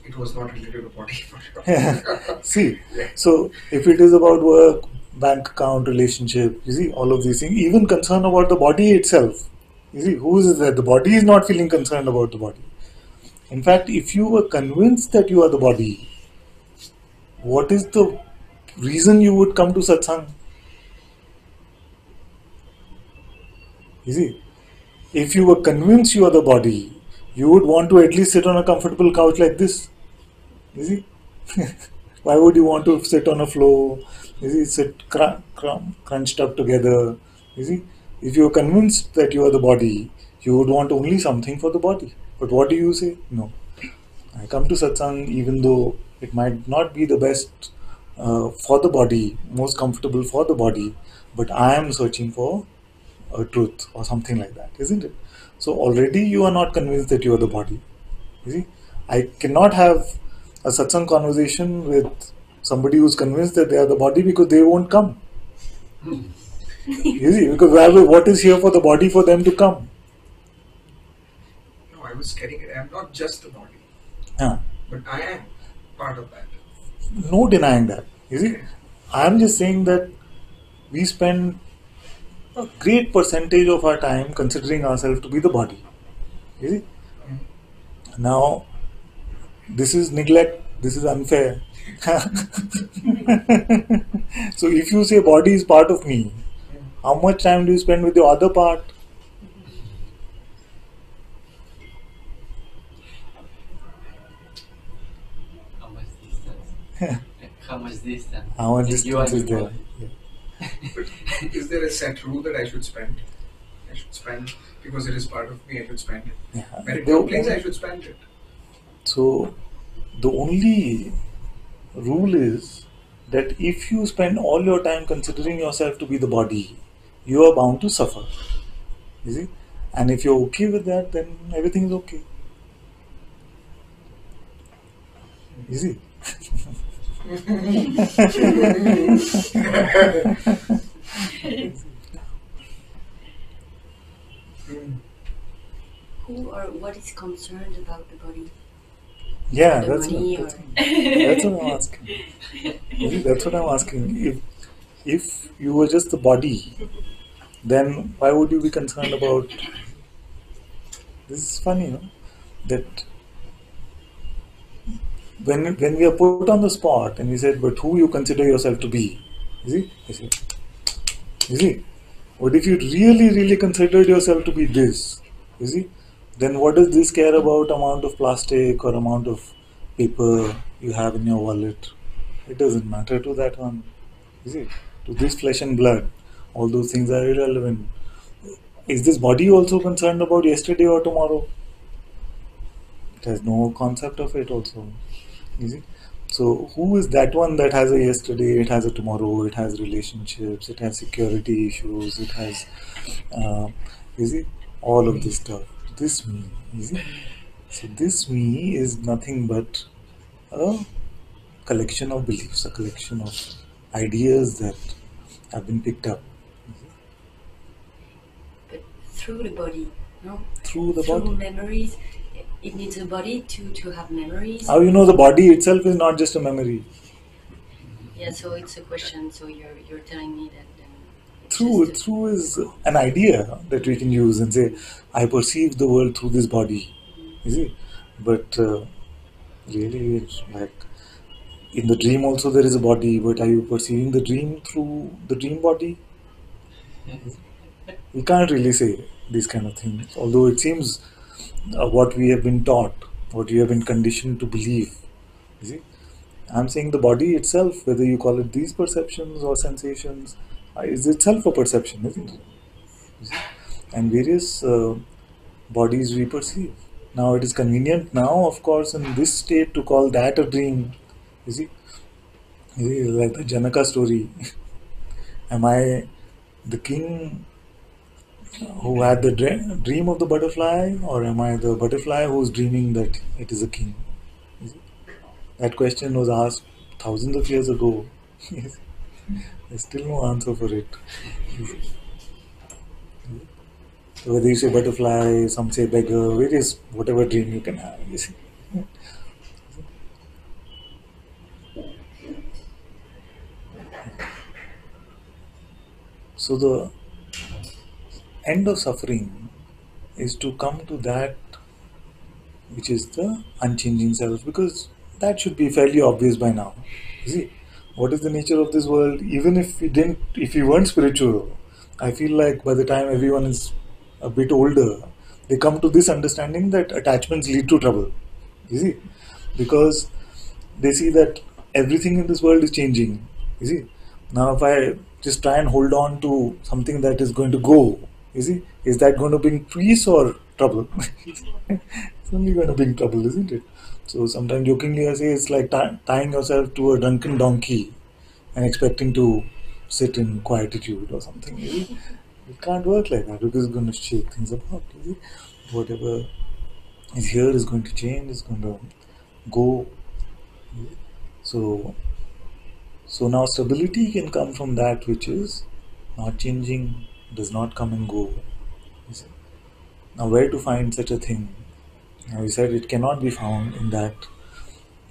It was not related to body for sure. See, Yeah. so if it is about work, bank account, relationship, you see, all of these things, even concern about the body itself. You see, who is that? The body is not feeling concerned about the body. In fact, if you were convinced that you are the body, what is the reason you would come to satsang? You see, if you were convinced you are the body, you would want to at least sit on a comfortable couch like this. You see? Why would you want to sit on a floor? You see, sit crunched up together. You see, if you are convinced that you are the body, you would want only something for the body. But what do you say? No. I come to satsang even though it might not be the best for the body, most comfortable for the body, but I am searching for a truth or something like that, isn't it? So already you are not convinced that you are the body. You see, I cannot have a satsang conversation with somebody who's convinced that they are the body because they won't come. You see, because what is here for the body for them to come? No, I was getting it. I'm not just the body, Huh. but I am part of that. No denying that. You see, I am just saying that we spend a great percentage of our time considering ourselves to be the body. You see, now this is neglect, this is unfair. So if you say body is part of me, how much time do you spend with the other part? How much distance? How much distance? How much You are distance is the there? body. Yeah. But is there a set rule that I should spend? I should spend because it is part of me. I should spend it. Yeah. When it The complains, only- I should spend it. So the only rule is that if you spend all your time considering yourself to be the body, you are bound to suffer. You see? And if you're okay with that, then everything is okay. You see? Who or what is concerned about the body? Yeah, The that's money what, or that's what I'm asking. You see, that's what I'm asking. If you were just the body, then why would you be concerned about? This is funny, no? That when we are put on the spot and we said, but who you consider yourself to be? You see, what if you really, really considered yourself to be this? You see, then what does this care about amount of plastic or amount of paper you have in your wallet? It doesn't matter to that one. You see, to this flesh and blood, all those things are irrelevant. Is this body also concerned about yesterday or tomorrow? It has no concept of it also. You see? So who is that one that has a yesterday, it has a tomorrow, it has relationships, it has security issues, it has uh, You see, all of this stuff. This me. You see, so this me is nothing but a collection of beliefs, a collection of ideas that have been picked up But through the body, no? through the Through body. memories, it needs a body to have memories. How you know the body itself is not just a memory? Yeah, so it's a question. So you're telling me that then it's Through just through is an idea that we can use and say, I perceive the world through this body. You see, but really, it's like in the dream also there is a body, but are you perceiving the dream through the dream body? We can't really say these kind of things, although it seems what we have been taught, what we have been conditioned to believe. You see, I'm saying the body itself, whether you call it these perceptions or sensations, is itself a perception, isn't it? You see? And various bodies we perceive. Now it is convenient now, of course, in this state to call that a dream. You see, like the Janaka story. Am I the king who had the dream of the butterfly, or am I the butterfly who's dreaming that it is a king? You see? That question was asked thousands of years ago. There's still no answer for it. You see? So whether you say butterfly, some say beggar, various whatever dream you can have. You see? So the end of suffering is to come to that which is the unchanging self, because that should be fairly obvious by now. You see, what is the nature of this world? Even if we weren't spiritual, I feel like by the time everyone is a bit older, they come to this understanding that attachments lead to trouble. You see, because they see that everything in this world is changing. You see, now if I just try and hold on to something that is going to go, you see, is that going to bring peace or trouble? It's only going to bring trouble, isn't it? So sometimes jokingly I say it's like tying yourself to a drunken donkey and expecting to sit in quietude or something. You see? It can't work like that because it's going to shake things about. You see? Whatever is here is going to change, is going to go. So, so now stability can come from that which is not changing, does not come and go. You see? Now, where to find such a thing? Now, we said it cannot be found in that,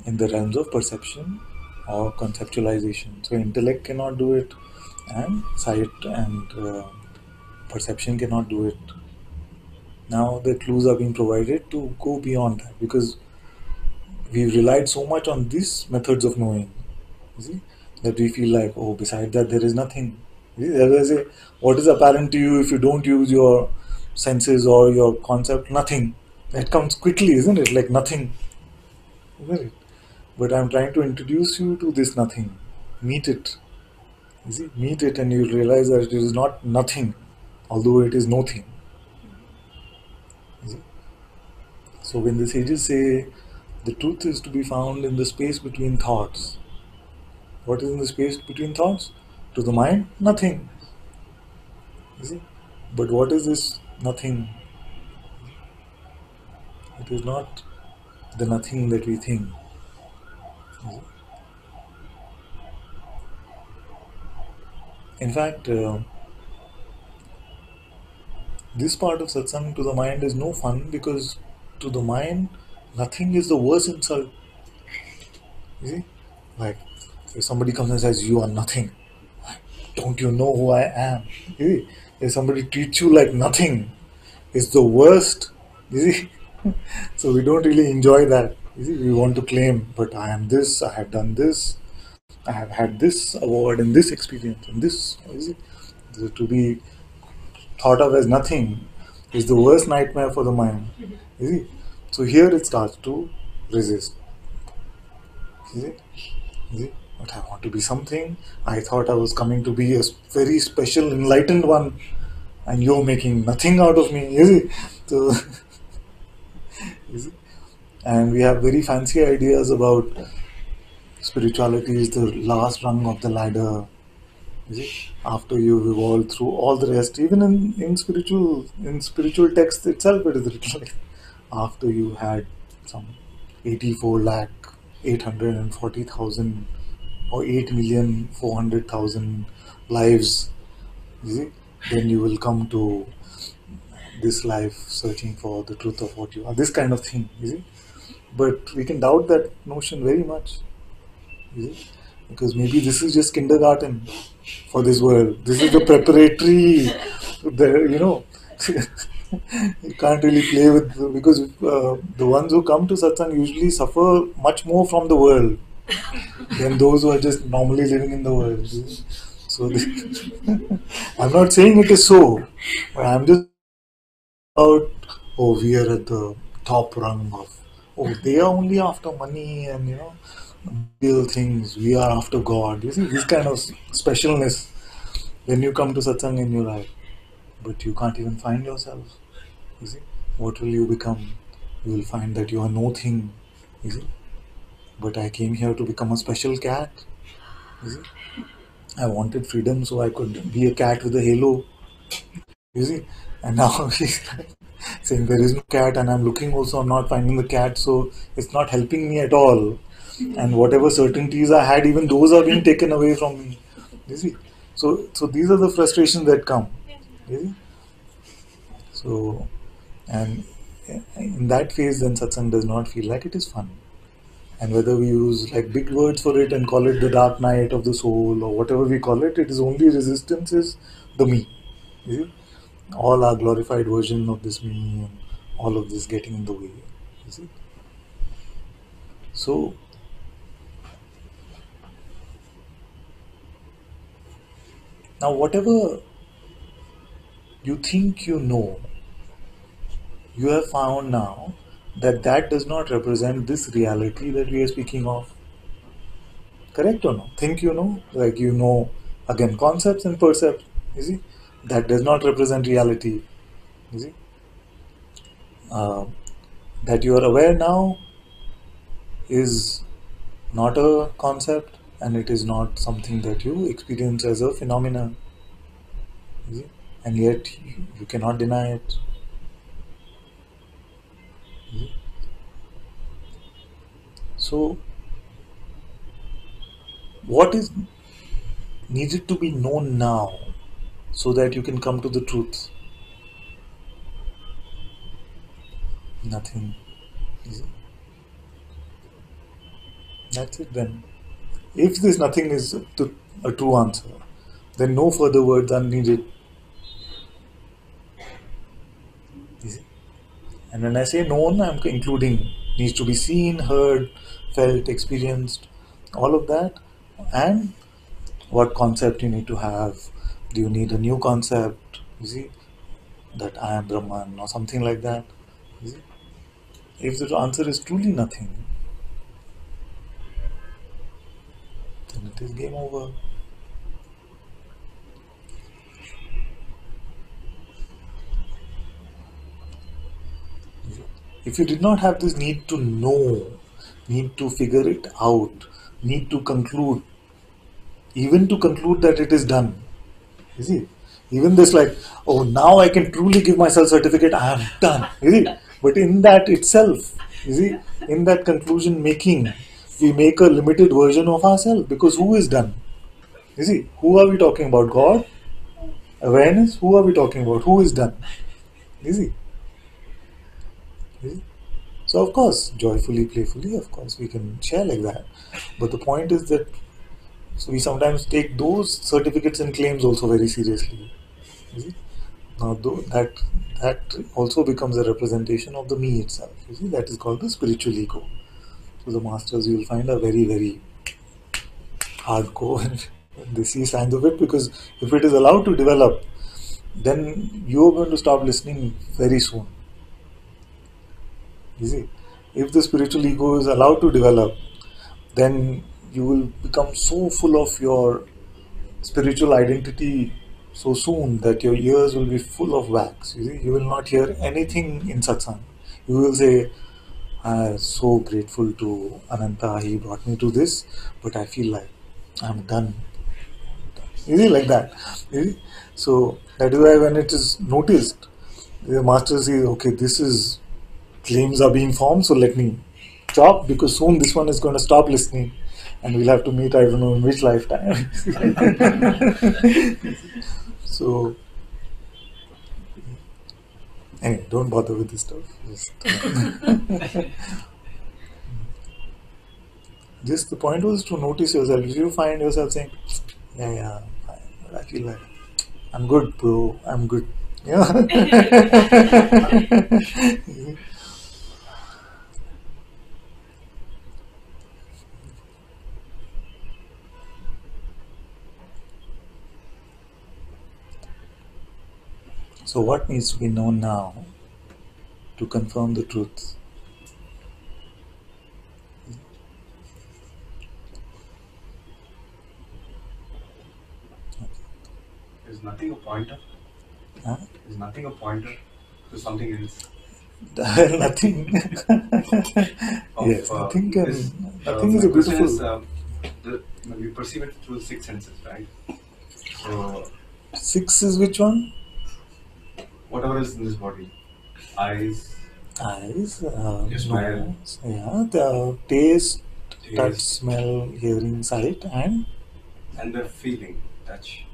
in the realms of perception or conceptualization. So, intellect cannot do it, and sight and perception cannot do it. Now, the clues are being provided to go beyond that because we've relied so much on these methods of knowing. You see, that we feel like, oh, beside that there is nothing. You see, as I say, what is apparent to you if you don't use your senses or your concept? Nothing. That comes quickly, isn't it? Like nothing, isn't it? But I'm trying to introduce you to this nothing. Meet it. You see, meet it, and you'll realize that it is not nothing, although it is nothing. You see? So when the sages say the truth is to be found in the space between thoughts, what is in the space between thoughts? To the mind, nothing. You see? But what is this nothing? It is not the nothing that we think. In fact, this part of satsang to the mind is no fun because to the mind, nothing is the worst insult. You see? Like, if somebody comes and says, you are nothing, don't you know who I am? You see? If somebody treats you like nothing, it's the worst. You see? So we don't really enjoy that. You see? We want to claim, but I am this, I have done this, I have had this award and this experience and this. You see? So to be thought of as nothing is the worst nightmare for the mind. You see? So here it starts to resist. You see? You see? But I want to be something. I thought I was coming to be a very special, enlightened one, and you're making nothing out of me. You see? So, you see? And we have very fancy ideas about spirituality is the last rung of the ladder. You see, after you've evolved through all the rest, even in spiritual text itself, it is written like after you had some 84 lakh 840,000 or 8,400,000 lives, you see, then you will come to this life searching for the truth of what you are. This kind of thing, you see. But we can doubt that notion very much, you see, because maybe this is just kindergarten for this world. This is the preparatory, you can't really play with because the ones who come to satsang usually suffer much more from the world than those who are just normally living in the world. So, I'm not saying it is so, but I'm just about, oh, we are at the top rung of, oh, they are only after money and, material things. We are after God. You see, this kind of specialness. When you come to satsang and you're like, but you can't even find yourself. You see, what will you become? You will find that you are nothing. You see, but I came here to become a special cat. You see, I wanted freedom so I could be a cat with a halo. You see, and now he's saying there is no cat, and I'm looking also, I'm not finding the cat, so it's not helping me at all. And whatever certainties I had, even those are being taken away from me. You see, so these are the frustrations that come. You see, so and in that phase, then satsang does not feel like it is fun. And whether we use like big words for it and call it the dark night of the soul or whatever we call it, it is only resistance is the me. You see? All our glorified version of this me and all of this getting in the way. You see? So now whatever you think you know, you have found now that that does not represent this reality that we are speaking of. Correct or no? Think you know, like you know, again, concepts and percepts, you see, that does not represent reality, you see. Uh, that you are aware now is not a concept and it is not something that you experience as a phenomenon, you see, and yet you cannot deny it. You see. So, what is needed to be known now so that you can come to the truth? Nothing. You see. That's it then. If this nothing is a true answer, then no further words are needed. You see? And when I say known, I'm including needs to be seen, heard, felt, experienced, all of that, and what concept you need to have. Do you need a new concept? You see, that I am Brahman or something like that. You see? If the answer is truly nothing, then it is game over. If you did not have this need to know, need to figure it out, need to conclude, even to conclude that it is done, you see, even this like, oh, now I can truly give myself certificate, I am done, you see, but in that itself, you see, in that conclusion making, we make a limited version of ourselves because who is done? You see, who are we talking about? God? Awareness? Who are we talking about? Who is done? You see? You see? So of course, joyfully, playfully, of course, we can share like that. But the point is that we sometimes take those certificates and claims also very seriously. You see? Now, that also becomes a representation of the me itself. You see, that is called the spiritual ego. So the masters you will find are very, very hardcore and they see signs of it because if it is allowed to develop, then you are going to stop listening very soon. You see, if the spiritual ego is allowed to develop, then you will become so full of your spiritual identity so soon that your ears will be full of wax. You see, you will not hear anything in satsang. You will say, I am so grateful to Ananta, he brought me to this, but I feel like I'm done. Is it like that? You see? So that is why when it is noticed, the master says, okay, this is claims are being formed, so let me stop because soon this one is going to stop listening and we'll have to meet, I don't know in which lifetime. So anyway, don't bother with this stuff. Just the point was to notice yourself. If you find yourself saying, yeah, fine, but I feel like I'm good, bro, I'm good. Yeah. So what needs to be known now to confirm the truth? Is nothing a pointer? Huh? Is nothing a pointer to something else? Nothing. Yes, nothing can. Nothing is my a question beautiful. is, we perceive it through 6 senses, right? So, 6 is which one? whatever is in this body, eyes, Eyes, smell, nose, yeah, the taste, touch, taste, smell, hearing, sight, and and the feeling, touch.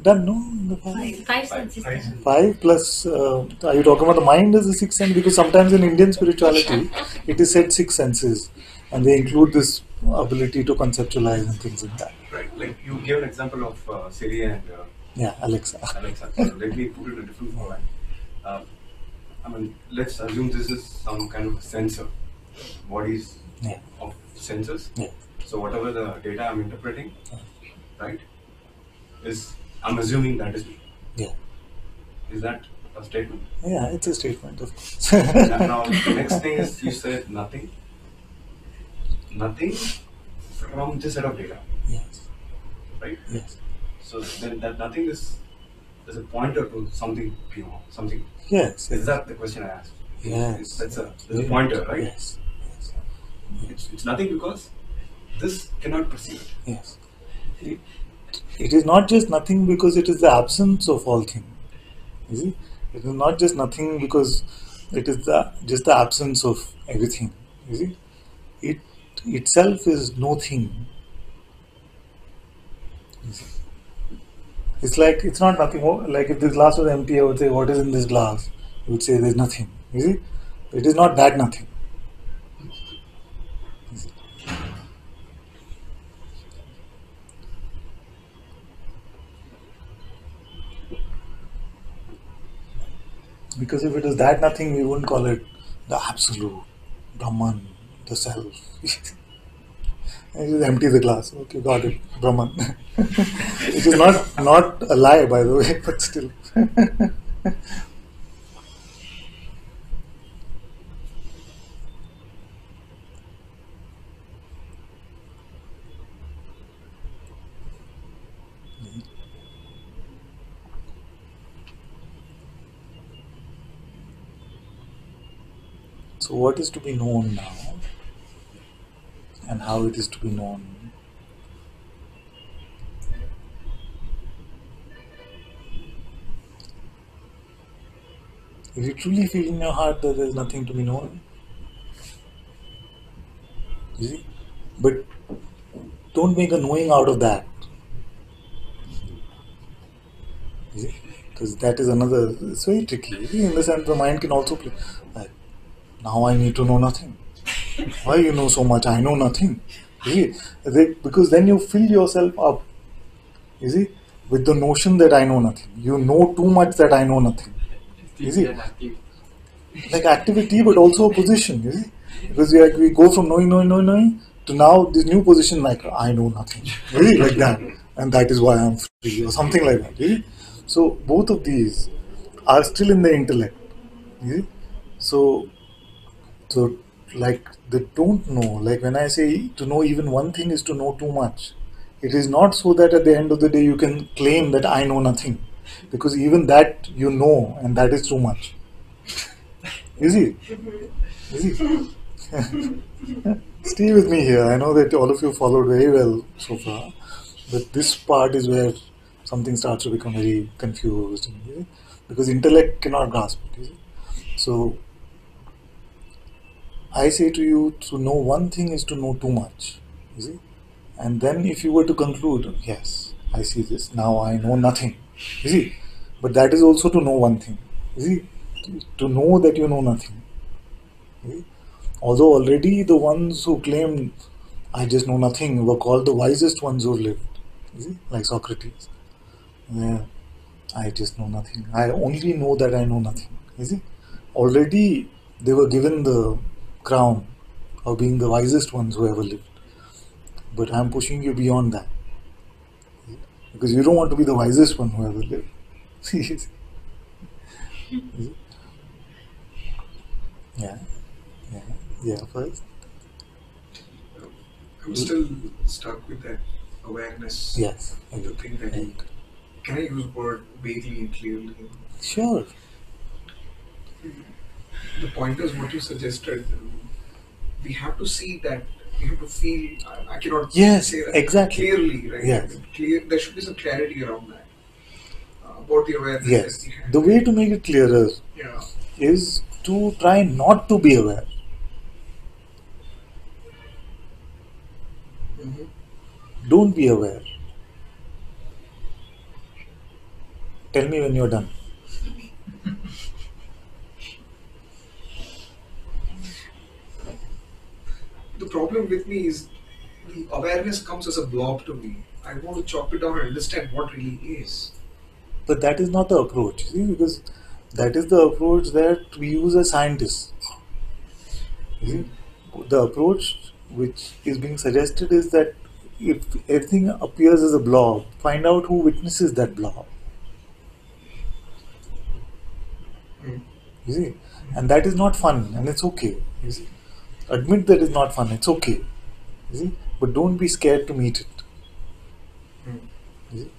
done. No, the Five senses. Five. 5 plus. Are you talking about the mind as the 6th sense? Because sometimes in Indian spirituality, it is said 6 senses, and they include this ability to conceptualize and things like that. Right. Like you gave an example of Siri and Yeah, Alexa. Alexa. So let me put it in a different format. I mean, let's assume this is some kind of sensor, bodies Yeah, of sensors. yeah, So whatever the data I'm interpreting, right, is I'm assuming that is me. yeah. Is that a statement? Yeah, it's a statement, of course. Now the next thing is you said nothing from this set of data, Yes, right? yes, So then that nothing is a pointer to something beyond something. yes. Is that the question I asked? Yes. That's a pointer, right? Yes, yes, It's nothing because this cannot perceive it. yes. It is not just nothing because it is the absence of all things. You see, it is not just nothing because it is just the absence of everything. You see, it itself is no thing. You see. It's like it's not nothing. Like if this glass was empty, I would say, "What is in this glass?" You would say, "There's nothing." You see, it is not that nothing. You see. Because if it is that nothing, we wouldn't call it the absolute, Brahman, the self. I just empty the glass. Okay, got it, Brahman. Which is not a lie, by the way, but still. So, what is to be known now, and how it is to be known? If you truly feel in your heart that there is nothing to be known, you see, but don't make a knowing out of that. You see, because that is another. It's very tricky. You see, in the sense, the mind can also play. Like, now I need to know nothing. Why you know so much? I know nothing. You see, because then you fill yourself up. You see, with the notion that I know nothing. You know too much that I know nothing. You see, like activity, but also a position. You see, because we go from knowing to now this new position like I know nothing. You see, like that, and that is why I'm free or something like that. You see? So both of these are still in the intellect. You see? So like they don't know. Like when I say to know even one thing is to know too much. It is not so that at the end of the day you can claim that I know nothing, because even that you know, and that is too much. Is it? Is it? Stay with me here. I know that all of you followed very well so far, but this part is where something starts to become very confused, you see, because intellect cannot grasp it. You see. So I say to you, to know one thing is to know too much. You see, and then if you were to conclude, yes, I see this now, I know nothing. You see, but that is also to know one thing. You see, to know that you know nothing. You see? Although already the ones who claimed I just know nothing were called the wisest ones who lived. You see, like Socrates. Yeah, I just know nothing. I only know that I know nothing. You see, already they were given the crown of being the wisest ones who ever lived. But I'm pushing you beyond that because you don't want to be the wisest one who ever lived. You see? Yeah, yeah, yeah. First, I'm still stuck with that awareness. yes, The thing that you can I use word vaguely and clearly? sure. The point is what you suggested. We have to see that. We have to feel. I cannot Yes, say that exactly. clearly, right? Yes. I mean, clear. There should be some clarity around that about the awareness that Yes, we have. the way to make it clearer Yeah. is to try not to be aware. Mm-hmm. Don't be aware. Tell me when you're done. The problem with me is the awareness comes as a blob to me. I want to chop it down and understand what really is. But that is not the approach, see, because that is the approach that we use as scientists. You see, the approach which is being suggested is that if everything appears as a blob, find out who witnesses that blob. Mm. You see, and that is not fun, and it's okay. You see, admit that it's not fun. It's okay. You see, but don't be scared to meet it. Mm. You see?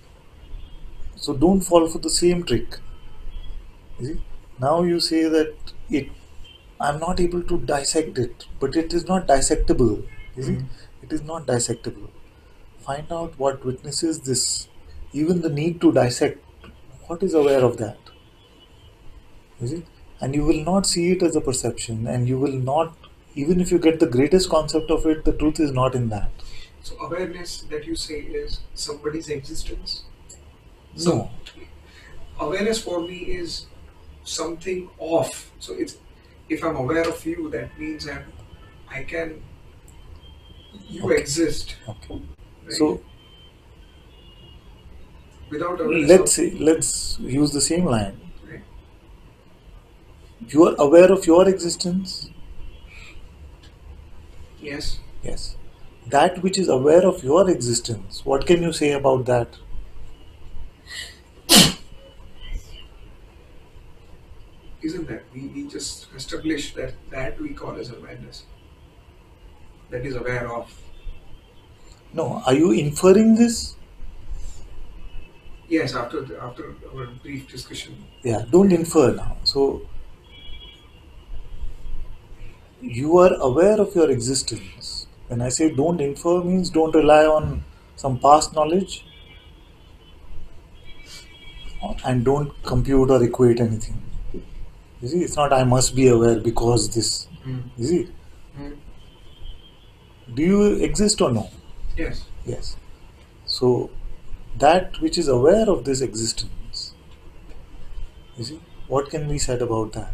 So don't fall for the same trick. You see, now you say that it. I'm not able to dissect it, but it is not dissectable. You see, it is not dissectable. Find out what witnesses this. Even the need to dissect. What is aware of that? You see, and you will not see it as a perception, and you will not. Even if you get the greatest concept of it, the truth is not in that. So awareness that you say is somebody's existence. No. Awareness for me is something off. So it's if I'm aware of you, that means I can you Okay. exist. Okay. Right? So Without awareness let's use the same line. right? You are aware of your existence. Yes. Yes. That which is aware of your existence. What can you say about that? Isn't that we just established that we call as awareness. That is aware of. No. Are you inferring this? Yes, after our brief discussion. Yeah. Don't infer now. So you are aware of your existence. When I say don't infer, means don't rely on some past knowledge and don't compute or equate anything. You see, it's not I must be aware because this. You see, do you exist or no? Yes. Yes. So that which is aware of this existence, you see, what can be said about that?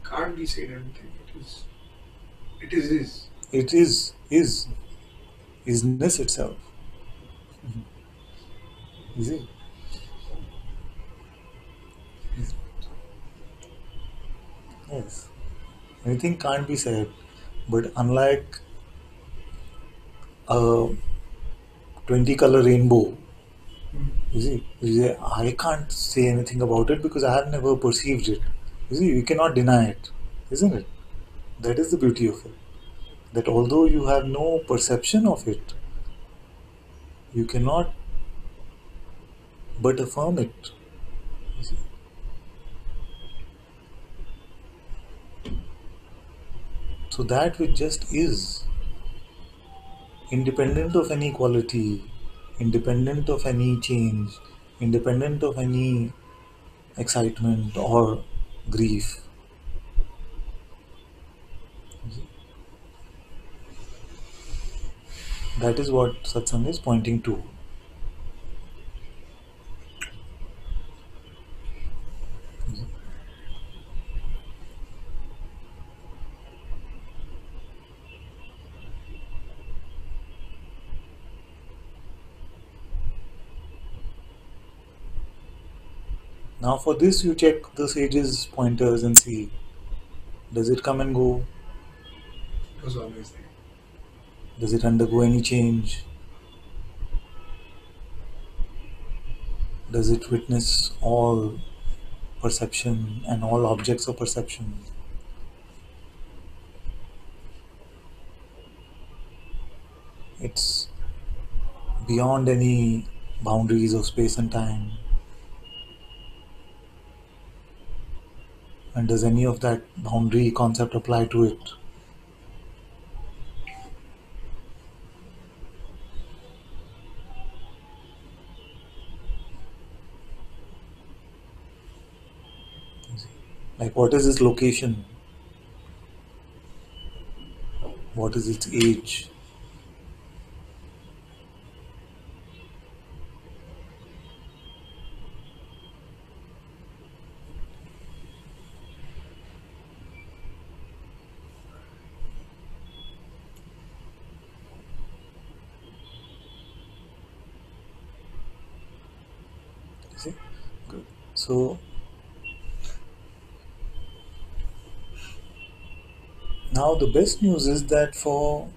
Can't be said anything. It is. It is isness itself. You see? Yes. Anything can't be said, but unlike a 20 color rainbow, you say, I can't say anything about it because I have never perceived it. You see, you cannot deny it, isn't it? That is the beauty of it. that although you have no perception of it, you cannot but affirm it. You see? So that which just is, independent of any quality, independent of any change, independent of any excitement or grief. That is what satsang is pointing to. Now for this you check the sage's pointers and see, does it come and go? It was always there. Does it undergo any change? Does it witness all perception and all objects of perception? It's beyond any boundaries of space and time. And does any of that boundary concept apply to it? Like, what is its location? What is its age? You see? Good. So now the best news is that for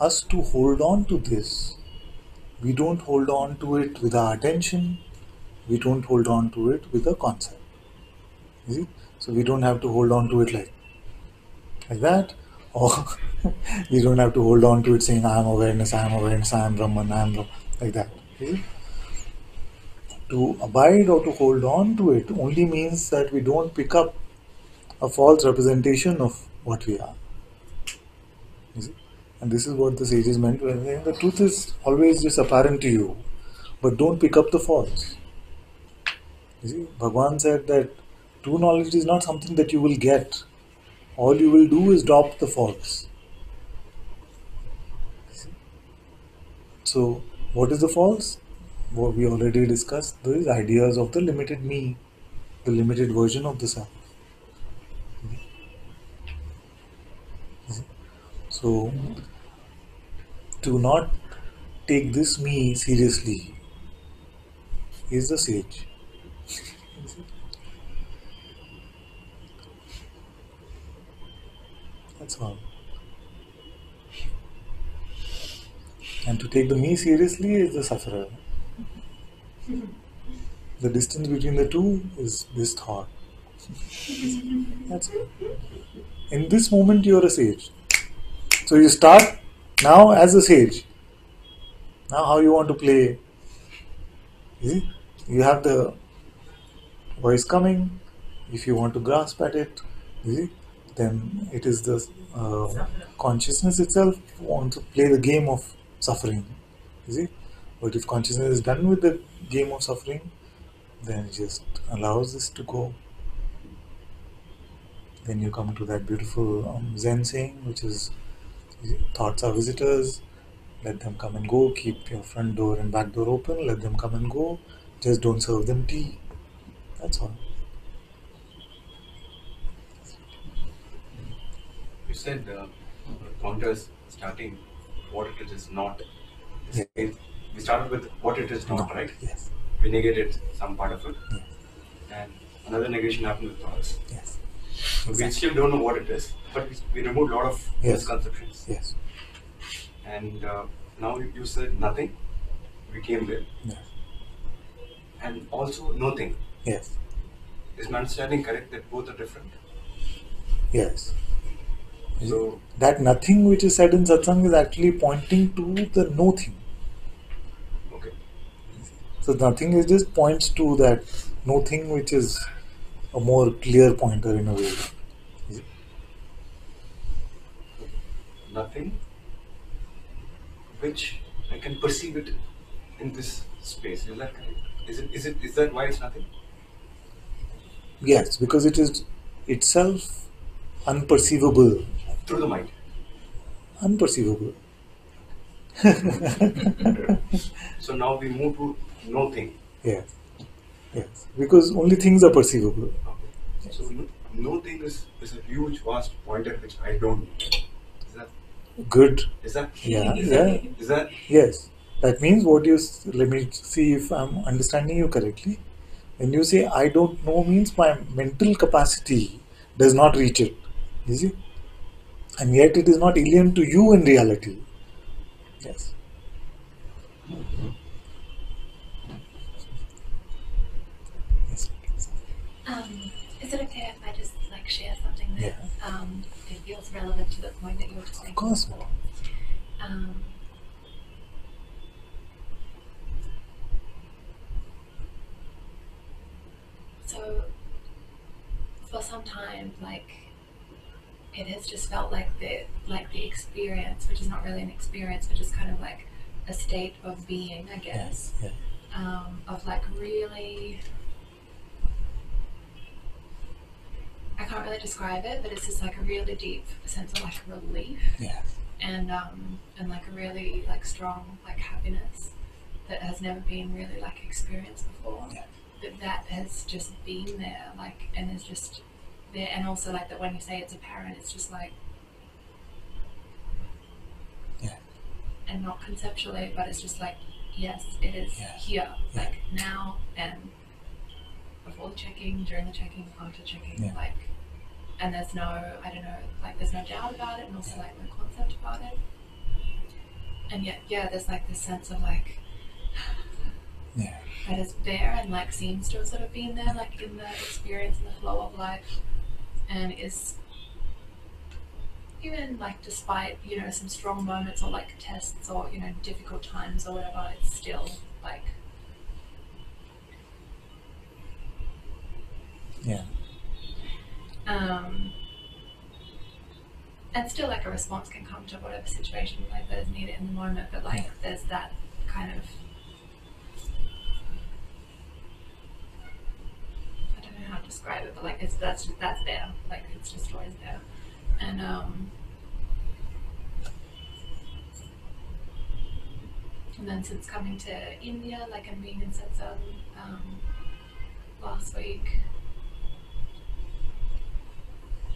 us to hold on to this, we don't hold on to it with our attention, we don't hold on to it with a concept. You see? So we don't have to hold on to it like that, or we don't have to hold on to it saying I am awareness, I am awareness, I am Brahman, I am Brahman, like that. You see? To abide or to hold on to it only means that we don't pick up a false representation of what we are. You see? And this is what the sages meant when saying the truth is always just apparent to you, but don't pick up the false. You see, Bhagwan said that true knowledge is not something that you will get. All you will do is drop the false. So, what is the false? What we already discussed, these ideas of the limited me, the limited version of the self. So, to not take this me seriously is the sage. That's all. And to take the me seriously is the sufferer. The distance between the two is this thought. That's it. In this moment, you are a sage. So you start now as a sage. Now, how you want to play? You see, you have the voice coming. If you want to grasp at it, you see, then it is the consciousness itself wants to play the game of suffering. You see, but if consciousness is done with the game of suffering, then it just allows this to go. Then you come to that beautiful Zen saying, which is, thoughts are visitors, let them come and go, keep your front door and back door open, let them come and go, just don't serve them tea. That's all. You said counters starting what it is not. Yeah. We started with what it is not, No. right? Yes. We negated some part of it. Yes. And another negation happened with thoughts. Yes. So we Exactly. still don't know what it is, but we removed a lot of Yes. misconceptions. Yes. And now you said nothing, we came there. Yes. And also nothing. Yes. Is my understanding correct that both are different? Yes. So that nothing which is said in satsang is actually pointing to the no thing. okay, So nothing is just points to that no thing, which is a more clear pointer in a way. nothing which I can perceive it in this space. Is that correct? Is that why it's nothing? Yes, because it is itself unperceivable. Through the mind. Unperceivable. So now we move to no thing. Yes. Yes. Because only things are perceivable. Okay. So no thing is a huge vast pointer which I don't know. Is that Good. is that Yeah. Yeah. is that Yes. That means what you. Let me see if I'm understanding you correctly. When you say I don't know means my mental capacity does not reach it. You see? And yet it is not alien to you in reality. Yes. Yes. Is it okay if I just like share something that Yeah. it feels relevant to the point that you were just making course. before? Um, so for some time, like it has just felt like the experience, which is not really an experience, but just kind of like a state of being, I guess, Yeah. of like really. I can't really describe it, but it's just like a really deep sense of like relief Yeah. and like a really like strong like happiness that has never been really like experienced before. Yeah. But that has just been there, like, and is just there, and also like that when you say it's apparent, it's just like, Yeah. and not conceptually, but it's just like, yes, it is Yeah. here, Yeah. like now and before the checking, during the checking, after checking, Yeah. like, and there's no, I don't know, like there's no doubt about it, and also like no concept about it. And yet, yeah, there's like this sense of like Yeah. that is there and like seems to have sort of been there, like in the experience and the flow of life, and is even like despite, you know, some strong moments or like tests or, you know, difficult times or whatever, it's still like Yeah. and still like a response can come to whatever situation like that is needed in the moment, but like there's that kind of, I don't know how to describe it, but like it's that's there, like it's just always there. And then since coming to India, like and being in Satsang last week,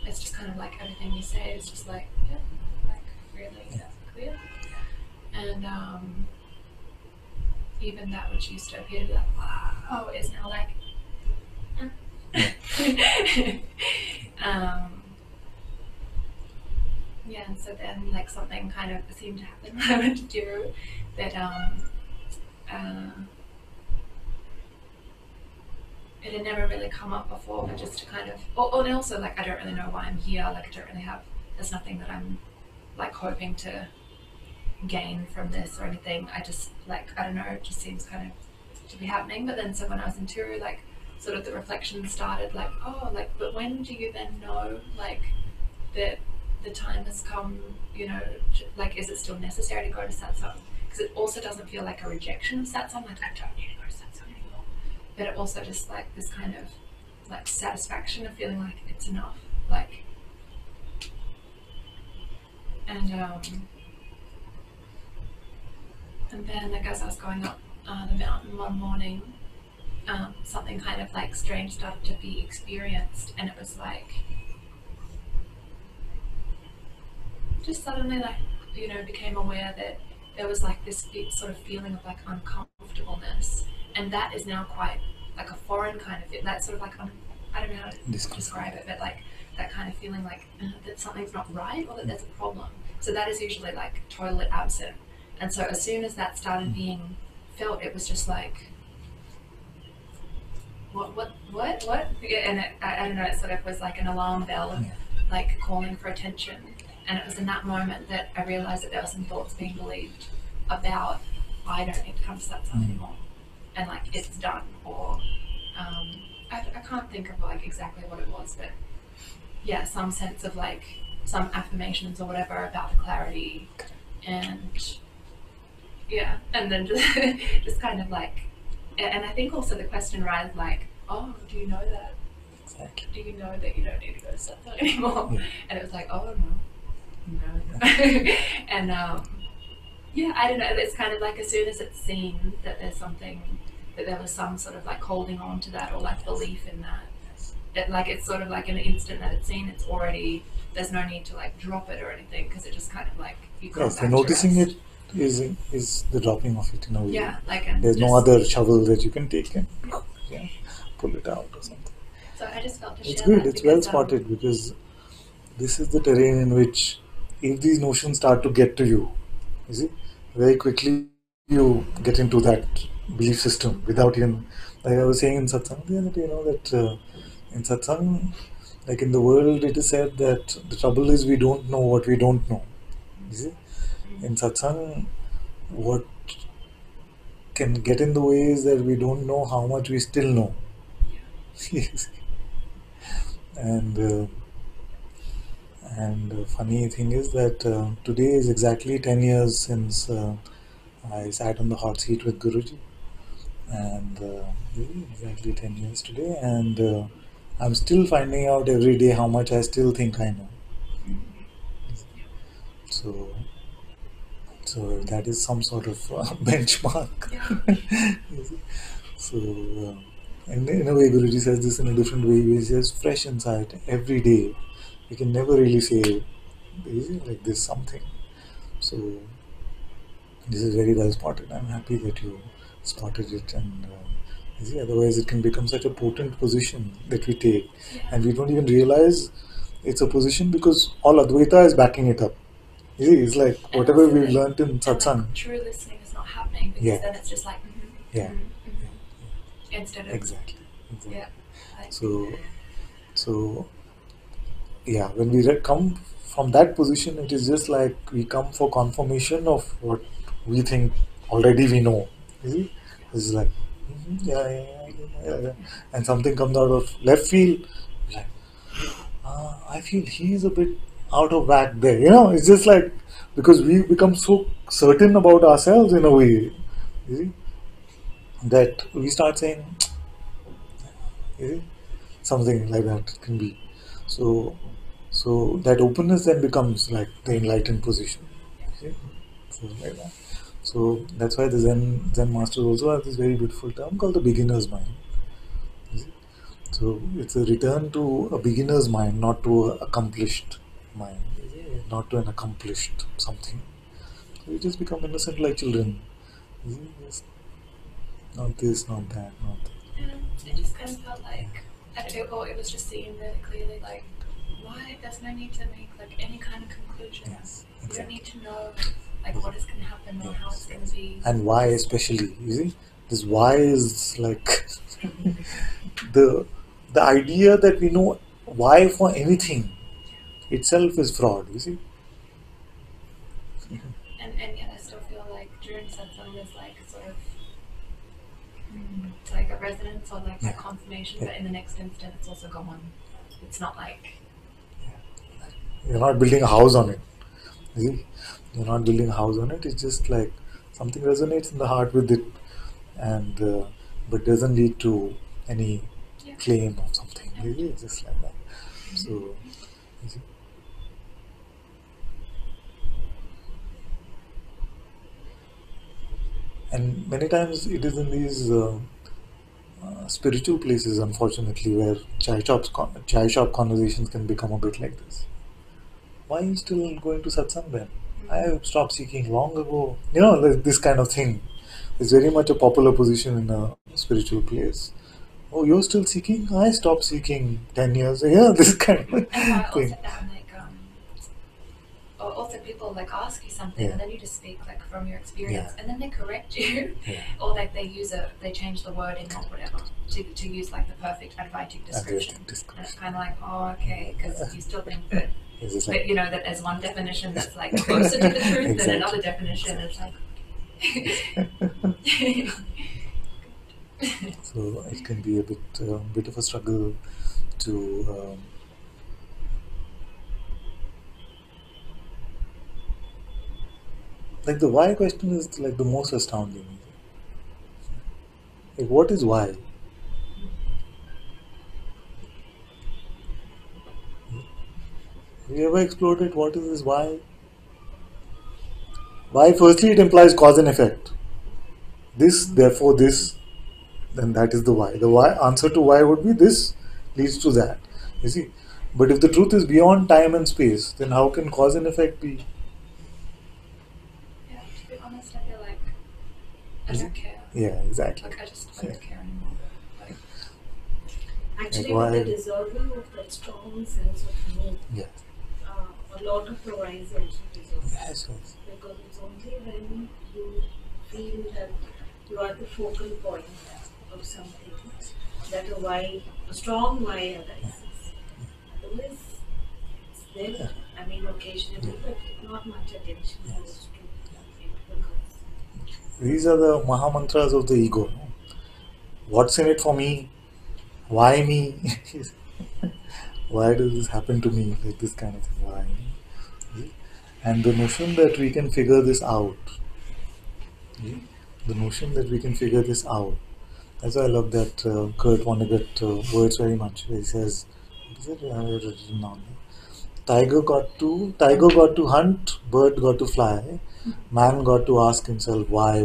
it's just kind of like everything you say is just like, yeah, like really clear. And even that which used to appear to be like, wow, is now like, yeah, and so then like something kind of seemed to happen when I went to do that it had never really come up before, but just to kind of, and also like I don't really know why I'm here, like I don't really have, there's nothing that I'm like hoping to gain from this or anything. I just like, I don't know, it just seems kind of to be happening. But then so when I was in Turu, like sort of the reflection started like, oh, like, but when do you then know like that the time has come, you know, like is it still necessary to go to satsang? Because it also doesn't feel like a rejection of satsang, like I don't need to go to satsang anymore. But it also just like this kind of like satisfaction of feeling like it's enough, like, and then like as I was going up the mountain one morning, something kind of like strange started to be experienced, and it was like just suddenly like, you know, became aware that there was like this sort of feeling of like uncomfortableness, and that is now quite like a foreign kind of feel, that sort of like I don't know how to describe it, but like that kind of feeling like that something's not right or that there's a problem. So that is usually like totally absent. And so as soon as that started being felt, it was just like, what? Yeah, and I don't know, it sort of was like an alarm bell, like calling for attention. And it was in that moment that I realized that there were some thoughts being believed about I don't need to come to satsang anymore, and like it's done, or I can't think of like exactly what it was, but yeah, some sense of like some affirmations or whatever about the clarity, and yeah, and then just kind of like, and I think also the question arises like, oh, do you know that? Exactly. Do you know that you don't need to go to satsang anymore? Yeah. And it was like, oh no. And yeah, I don't know. It's kind of like as soon as it's seen that there's something, that there was some sort of like holding on to that or like belief in that. It, like it's sort of like in the instant that it's seen, it's already, there's no need to like drop it or anything, because it just kind of like you come Yes, back the to noticing rest. it is the dropping of it in a way. Yeah, like and There's no just- other shovel that you can take and pull it out or something. So I just felt to It's share good. that It's well because, spotted, because this is the terrain in which, if these notions start to get to you, you see, very quickly you get into that belief system without even, like I was saying in satsang the other day, that in satsang, like in the world, it is said that the trouble is we don't know what we don't know. You see, in satsang, what can get in the way is that we don't know how much we still know. and funny thing is that today is exactly 10 years since I sat on the hot seat with Guruji, and exactly 10 years today, and I'm still finding out every day how much I still think I know. So that is some sort of benchmark. You see? So in a way, Guruji says this in a different way. He says fresh insight every day. You can never really say, is it like this something? So this is very well spotted. I'm happy that you spotted it, and you see, otherwise it can become such a potent position that we take, and we don't even realize it's a position because all Advaita is backing it up. You see, it's like and whatever also we that- learnt in and satsang. like true listening is not happening, because Yeah. then it's just like Yeah. instead of Exactly. yeah. Like, So yeah, when we come from that position, it is just like we come for confirmation of what we think already we know. You see, it's like yeah, and something comes out of left field, like I feel he's a bit out of whack there. It's just like, because we become so certain about ourselves in a way, you see, that we start saying, you see, something like that can be. So that openness then becomes like the enlightened position. Okay? So like that. So that's why the Zen masters also have this very beautiful term called the beginner's mind. You see? So it's a return to a beginner's mind, not to an accomplished mind, you see? Not to an accomplished something. So we just become innocent like children. You see? Just not this, not that, not that. it just kind of felt like, it was just seen really clearly, like, why there's no need to make like any kind of conclusions. Yes, You don't exactly. need to know like what is going to happen or how it's going to be. And why, especially, you see, this why is like the idea that we know why for anything itself is fraud. You see, And yet I still feel like during satsang there's like sort of it's like a resonance or like a confirmation, but in the next instant it's also gone. It's not like you're not building a house on it. You see, you're not building a house on it. It's just like something resonates in the heart with it, and but doesn't lead to any claim of something. You see, it's just like that. So, you see. And many times it is in these spiritual places, unfortunately, where chai shop conversations can become a bit like this. Why are you still going to satsang then? I have stopped seeking long ago. Like this kind of thing. It's very much a popular position in a spiritual place. Oh, you're still seeking? I stopped seeking 10 years. Yeah, this kind of and I also thing. found like or also people like ask you something and then you just speak like from your experience and then they correct you or like they change the wording or whatever to use like the perfect Advaitic description. And it's kind of like, oh, okay, because you still think that It's just But like you know that there's one definition that's like closer to the truth, and Exactly. another definition is like. so it can be a bit of a struggle to like the why question is like the most astounding. Like, what is why? Have you ever explored it? What is this why? Why, firstly, it implies cause and effect. This, therefore, this, then that is the why. The why answer to why would be this leads to that. You see? But if the truth is beyond time and space, then how can cause and effect be? Yeah, to be honest, I feel like I Is don't it? care. Yeah, exactly. Like I don't care anymore. Like, Actually, Like, with the why? dissolving of that strong sense of me, Yeah. a lot of the whys also dissolve. Yes, yes. Because it's only when you feel that you are the focal point of something that a strong why arises. Otherwise, it's there. I mean, occasionally, but not much attention goes to it because These are the Maha Mantras of the ego. No? What's in it for me? Why me? Why does this happen to me? Like this kind of thing. Why? And the notion that we can figure this out. The notion that we can figure this out. That's why I love that Kurt Vonnegut words very much. He says, what is it? I have it written down. Tiger got to hunt, bird got to fly, man got to ask himself why.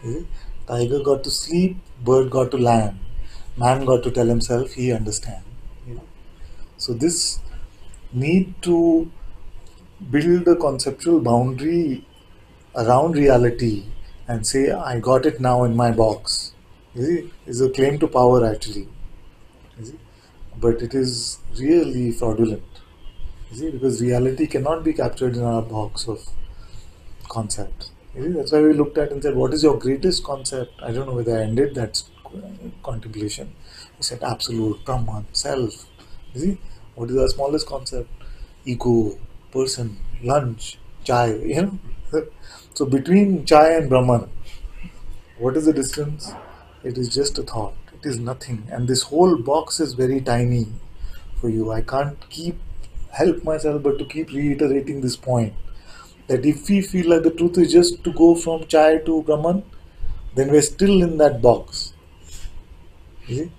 Is it? Tiger got to sleep, bird got to land, man got to tell himself he understands. So this need to build a conceptual boundary around reality and say I got it now in my box. Is a claim to power actually. Is it? But it is really fraudulent. You see, because reality cannot be captured in our box of concept. You see, that's why we looked at and said, what is your greatest concept? I don't know whether I ended that contemplation. We said absolute, Brahman, self. You see, what is our smallest concept? Ego, person, lunch, chai, So between chai and Brahman, what is the distance? It is just a thought. It is nothing. And this whole box is very tiny for you. I can't help myself but to keep reiterating this point that if we feel like the truth is just to go from chai to Brahman, then we're still in that box. You see?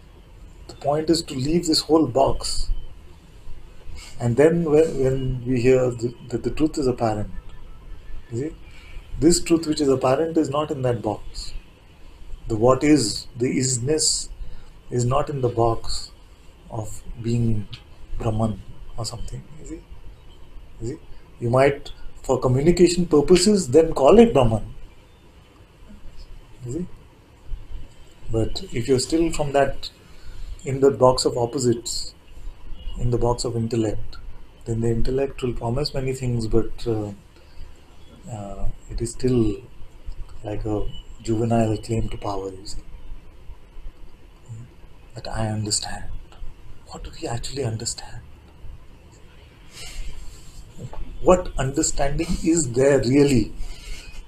The point is to leave this whole box. And then when we hear that the truth is apparent, you see? This truth which is apparent is not in that box. The what is, the isness is not in the box of being Brahman or something. You see? You see? You might, for communication purposes, then call it Brahman. You see? But if you're still from that, in the box of opposites, in the box of intellect, then the intellect will promise many things, but it is still like a juvenile claim to power, you see. That I understand. What do we actually understand? What understanding is there really?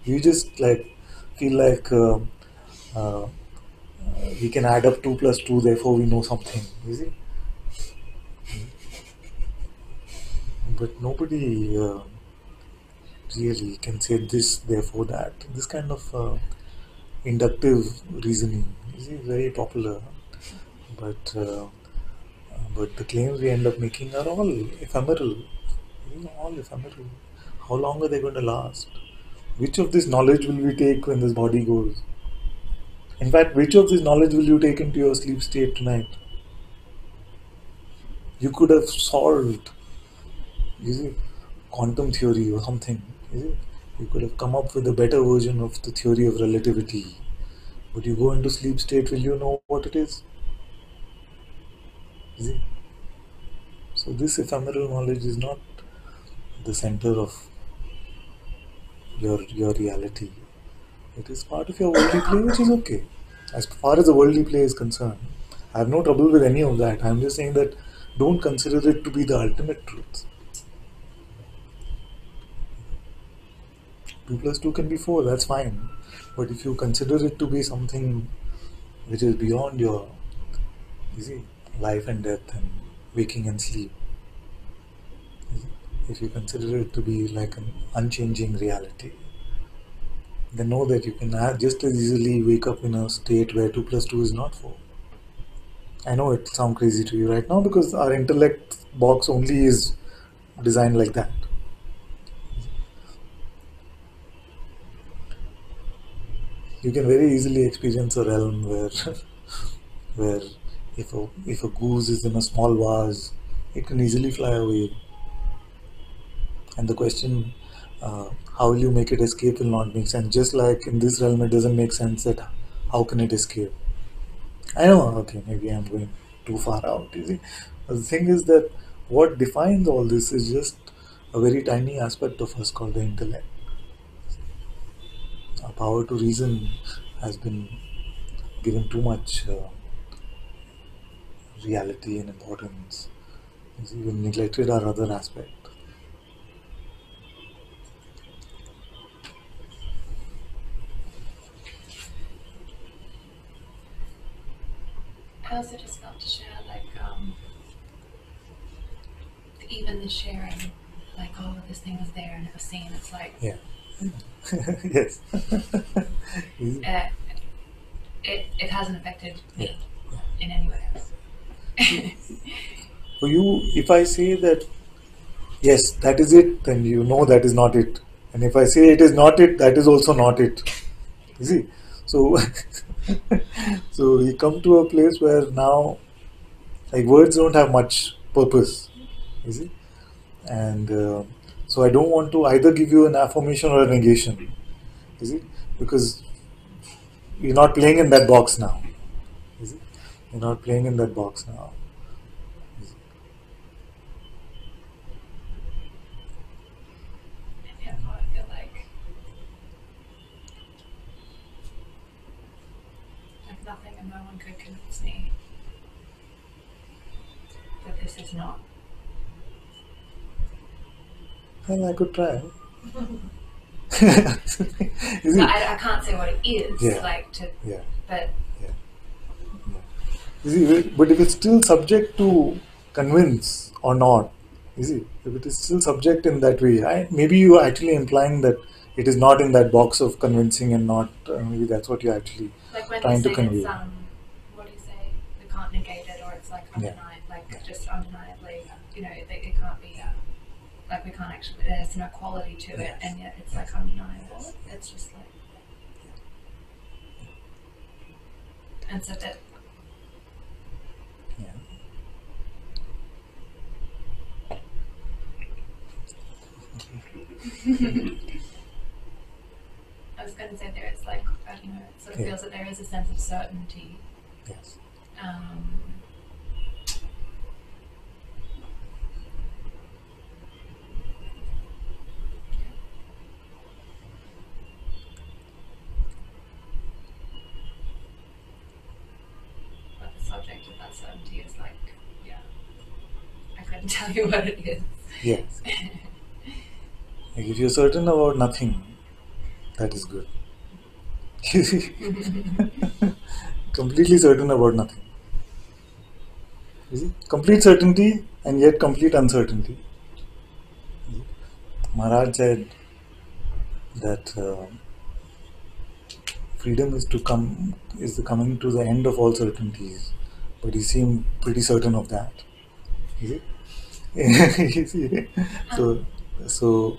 You just like feel like uh, we can add up 2 plus 2, therefore we know something. You see? But nobody really can say this, therefore that. This kind of inductive reasoning is very popular, but the claims we end up making are all ephemeral. All ephemeral. How long are they going to last? Which of this knowledge will we take when this body goes? In fact, which of this knowledge will you take into your sleep state tonight? You could have solved, you see, quantum theory or something. You see? You could have come up with a better version of the theory of relativity. But you go into sleep state, will you know what it is? You see? So this ephemeral knowledge is not the center of your reality. It is part of your worldly play, which is okay. As far as the worldly play is concerned, I have no trouble with any of that. I'm just saying that don't consider it to be the ultimate truth. 2 plus 2 can be 4, that's fine. But if you consider it to be something which is beyond your, you see, life and death and waking and sleep, if you consider it to be like an unchanging reality, then know that you can just as easily wake up in a state where 2 plus 2 is not 4. I know it sounds crazy to you right now because our intellect box only is designed like that. You can very easily experience a realm where where if a goose is in a small vase, it can easily fly away. And the question, how will you make it escape, will not make sense. Just like in this realm, it doesn't make sense that how can it escape. I know, okay, maybe I'm going too far out, you see. But the thing is that what defines all this is just a very tiny aspect of us called the intellect. Our power to reason has been given too much reality and importance. You see, we've neglected our other aspect. I also just felt to share, like, even the sharing, like, oh, this thing was there and it was seen. It's like, Yeah. Yes. it hasn't affected me in any way. For you, if I say that yes, that is it, then you know that is not it. And if I say it is not it, that is also not it. You see? So, so we come to a place where now, like, words don't have much purpose. You see? And so I don't want to either give you an affirmation or a negation. You see? Because you're not playing in that box now. You see? You're not playing in that box now. Yeah, I feel like if nothing and no one could convince me that this is not. Well, I could try. You So see? I can't say what it is, Yeah. like, to, Yeah. but You see, but if it's still subject to convince or not, you see, if it is still subject in that way, maybe you are actually implying that it is not in that box of convincing and not, maybe that's what you're actually like when trying you to say convey. it's what do you say? We can't negate it, or it's like Yeah. undeniable, like Yeah. just undeniably, you know, it can't be. Like we can't actually. There's no quality to it, Yes. and yet it's Yes. like undeniable. Yes. It's just like, and so that. Yeah. I was going to say there is like, I don't know, it sort of Yeah. feels that there is a sense of certainty. Yes. But the subject of that certainty is like, yeah, I couldn't tell you what it is. Yes. Like if you're certain about nothing, that is good. You see? Completely certain about nothing. You see? Complete certainty and yet complete uncertainty. Maharaj said that freedom is the coming to the end of all certainties, but he seemed pretty certain of that. Is it? You see? So, so,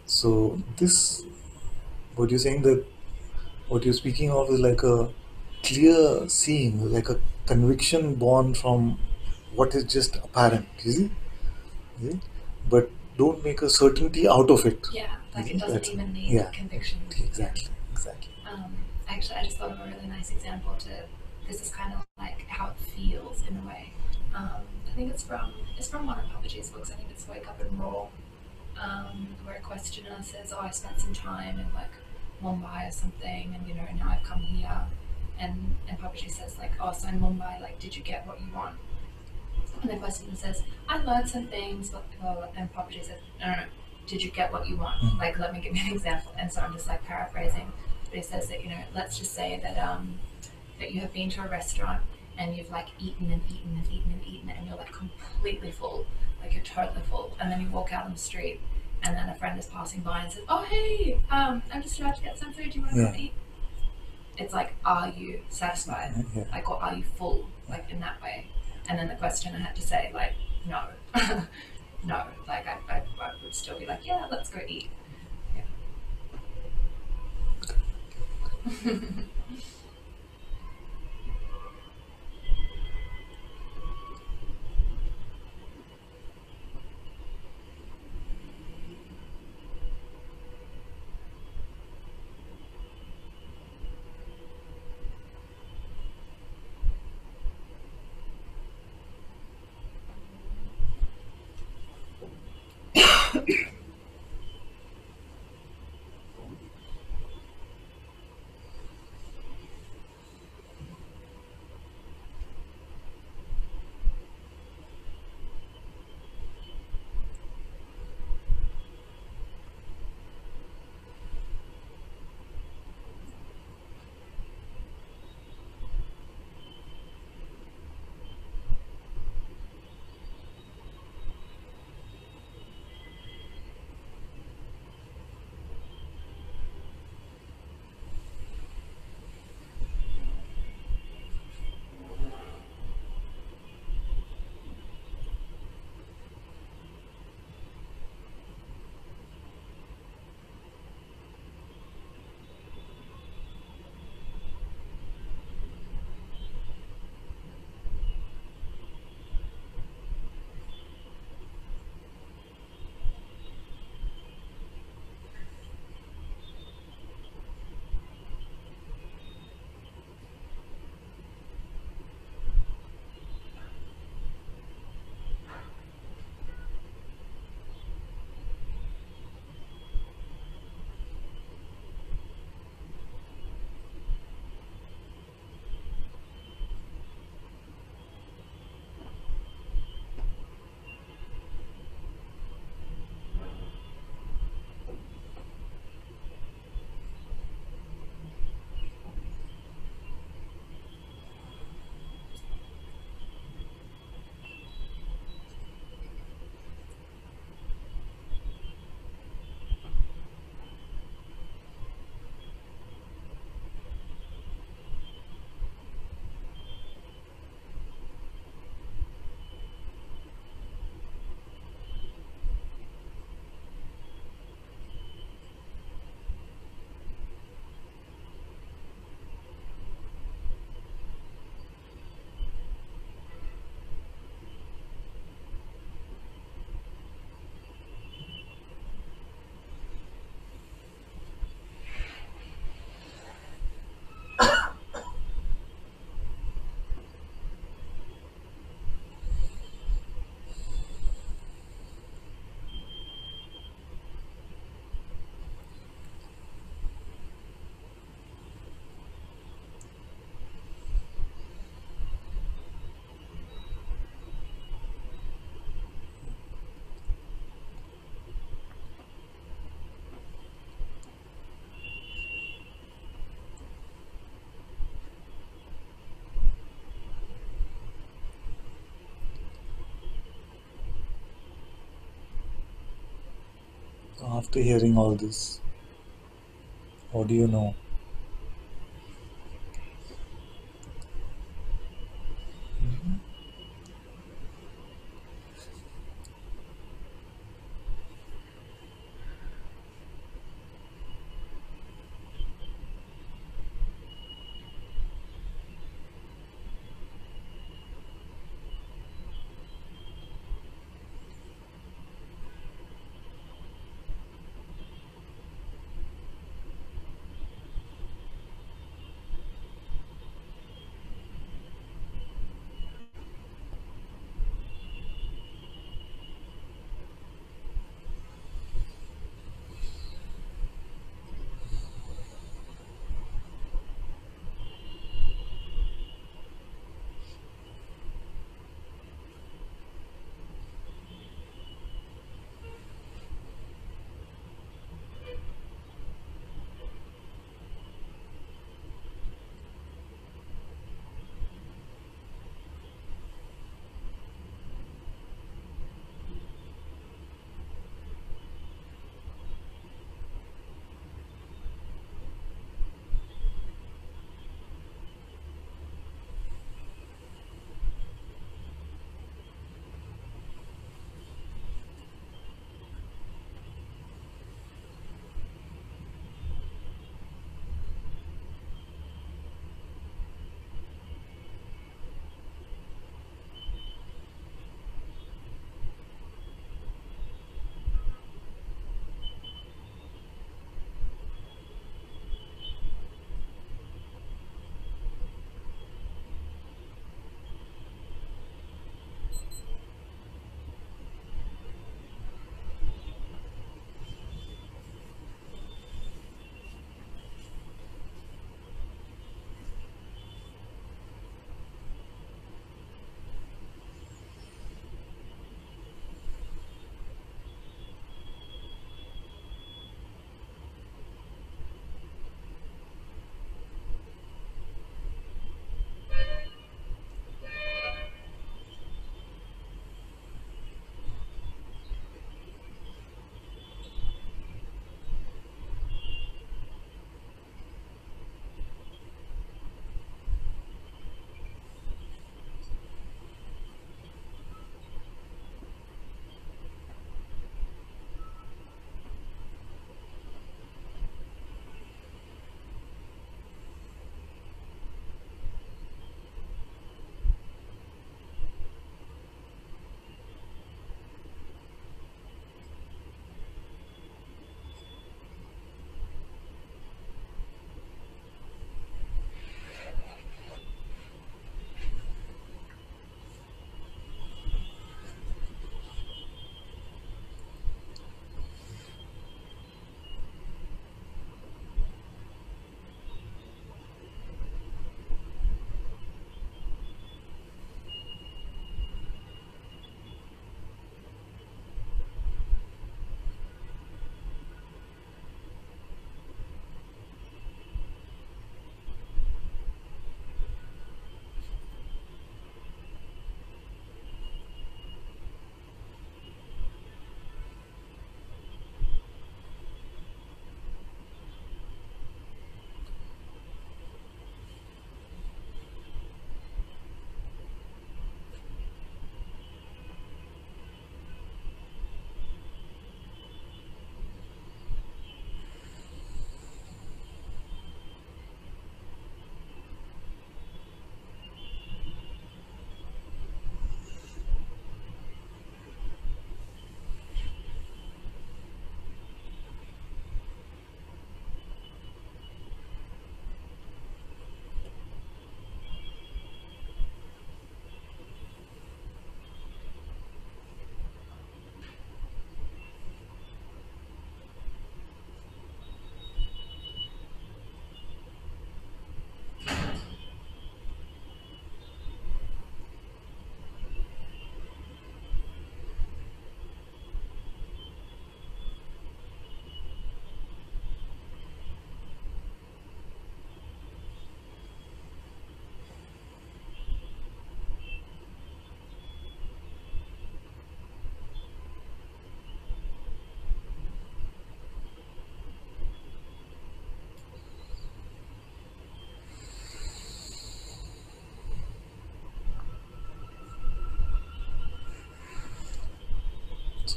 so this, what you're saying, that what you're speaking of is like a clear seeing, like a conviction born from what is just apparent. You see? You see? But don't make a certainty out of it. Yeah, like You it see? doesn't That's- even need yeah, conviction. Exactly. Actually, I just thought of a really nice example to. This is kind of like how it feels in a way. I think it's from one of Papaji's books. I think it's Wake Up and Roll, where a questioner says, "Oh, I spent some time in like Mumbai or something, and you know now I've come here." And Papaji says like, "Oh, so in Mumbai, like, did you get what you want?" And the questioner says, "I learned some things," but and Papaji says, "No, did you get what you want? Like, let me give you an example. And so I'm just like paraphrasing, but he says that, let's just say that you have been to a restaurant and you've like eaten and eaten and eaten and eaten and you're like completely full, like you're totally full, and then you walk out on the street and then a friend is passing by and says, oh hey, I'm just about to get some food, do you want to come eat? It's like, are you satisfied? Like, or are you full? Like, in that way. And then the question I had to say, like, no. No. Like, I would still be like, yeah, let's go eat. Yeah. So after hearing all this, what do you know?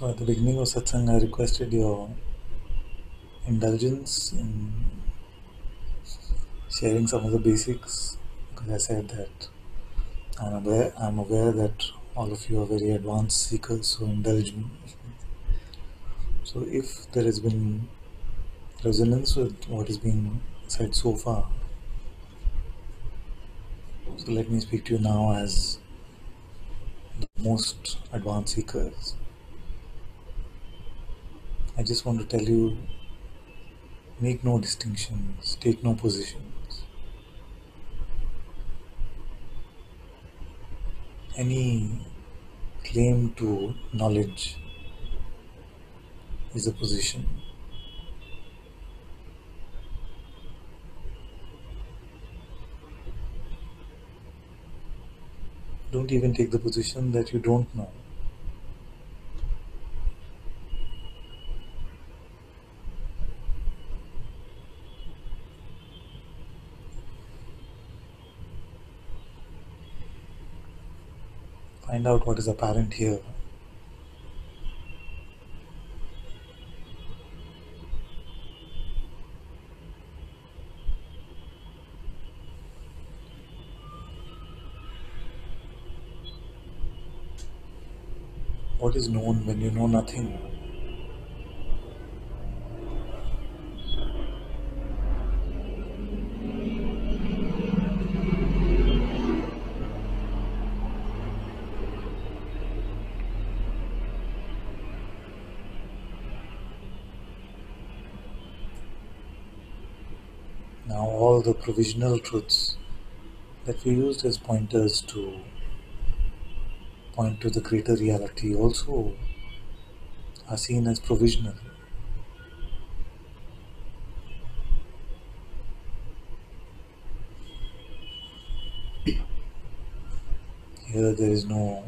So at the beginning of Satsang, I requested your indulgence in sharing some of the basics, because I said that I'm aware that all of you are very advanced seekers, so indulge me. So if there has been resonance with what is being said so far, so let me speak to you now as the most advanced seekers. I just want to tell you, make no distinctions, take no positions. Any claim to knowledge is a position. Don't even take the position that you don't know. Find out what is apparent here. What is known when you know nothing? Now all the provisional truths that we used as pointers to point to the greater reality also are seen as provisional. Here there is no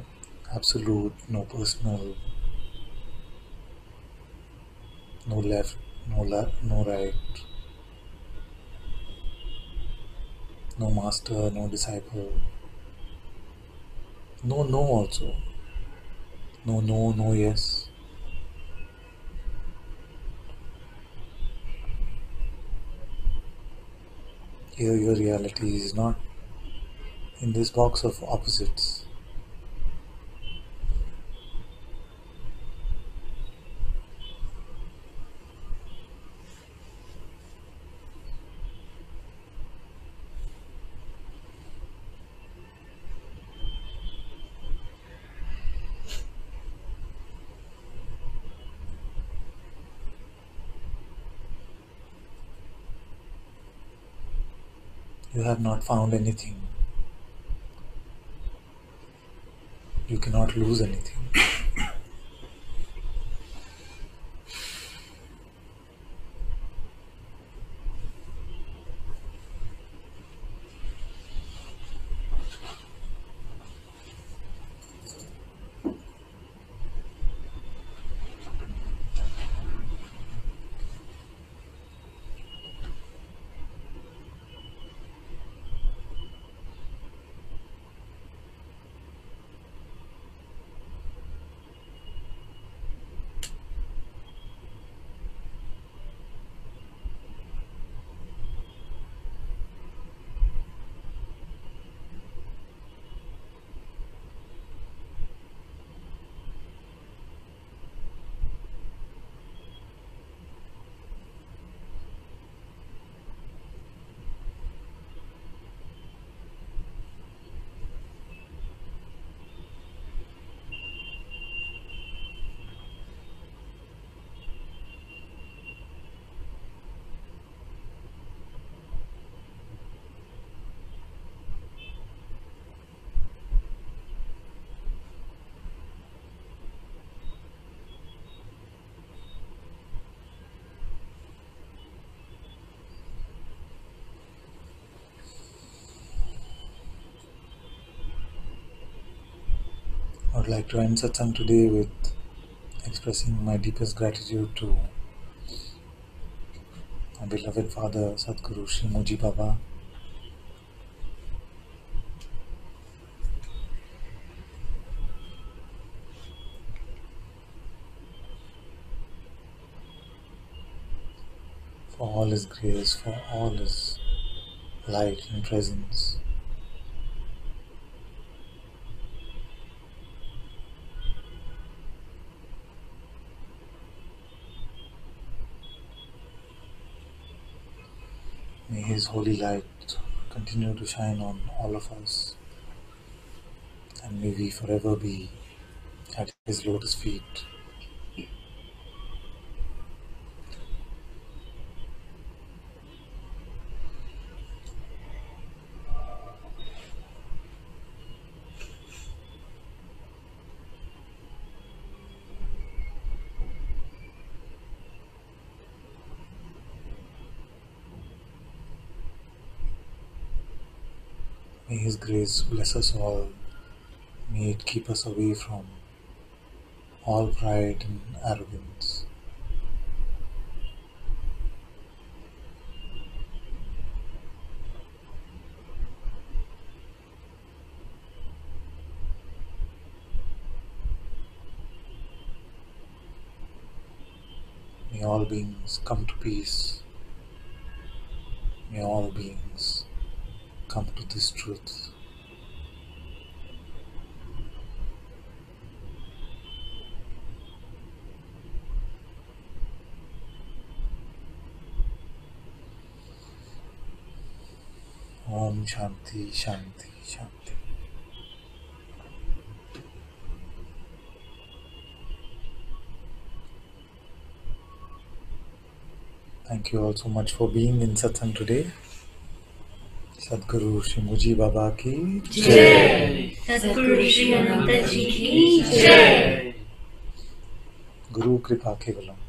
absolute, no personal, no left, no right, no master, no disciple, no also, no yes. Here your reality is not in this box of opposites. You have not found anything. You cannot lose anything. I would like to end satsang today with expressing my deepest gratitude to my beloved Father Sadhguru Sri Moji Baba, for all His grace, for all His light and presence. May His holy light continue to shine on all of us, and may we forever be at His lotus feet. May His grace bless us all. May it keep us away from all pride and arrogance. May all beings come to peace. May all beings come to this truth. Om Shanti, Shanti, Shanti. Thank you all so much for being in Satsang today. Sadhguru Shri Muji Baba ki Jai. Sadhguru Shri Ananta Ji ki Jai. Guru Kripa Kevalam.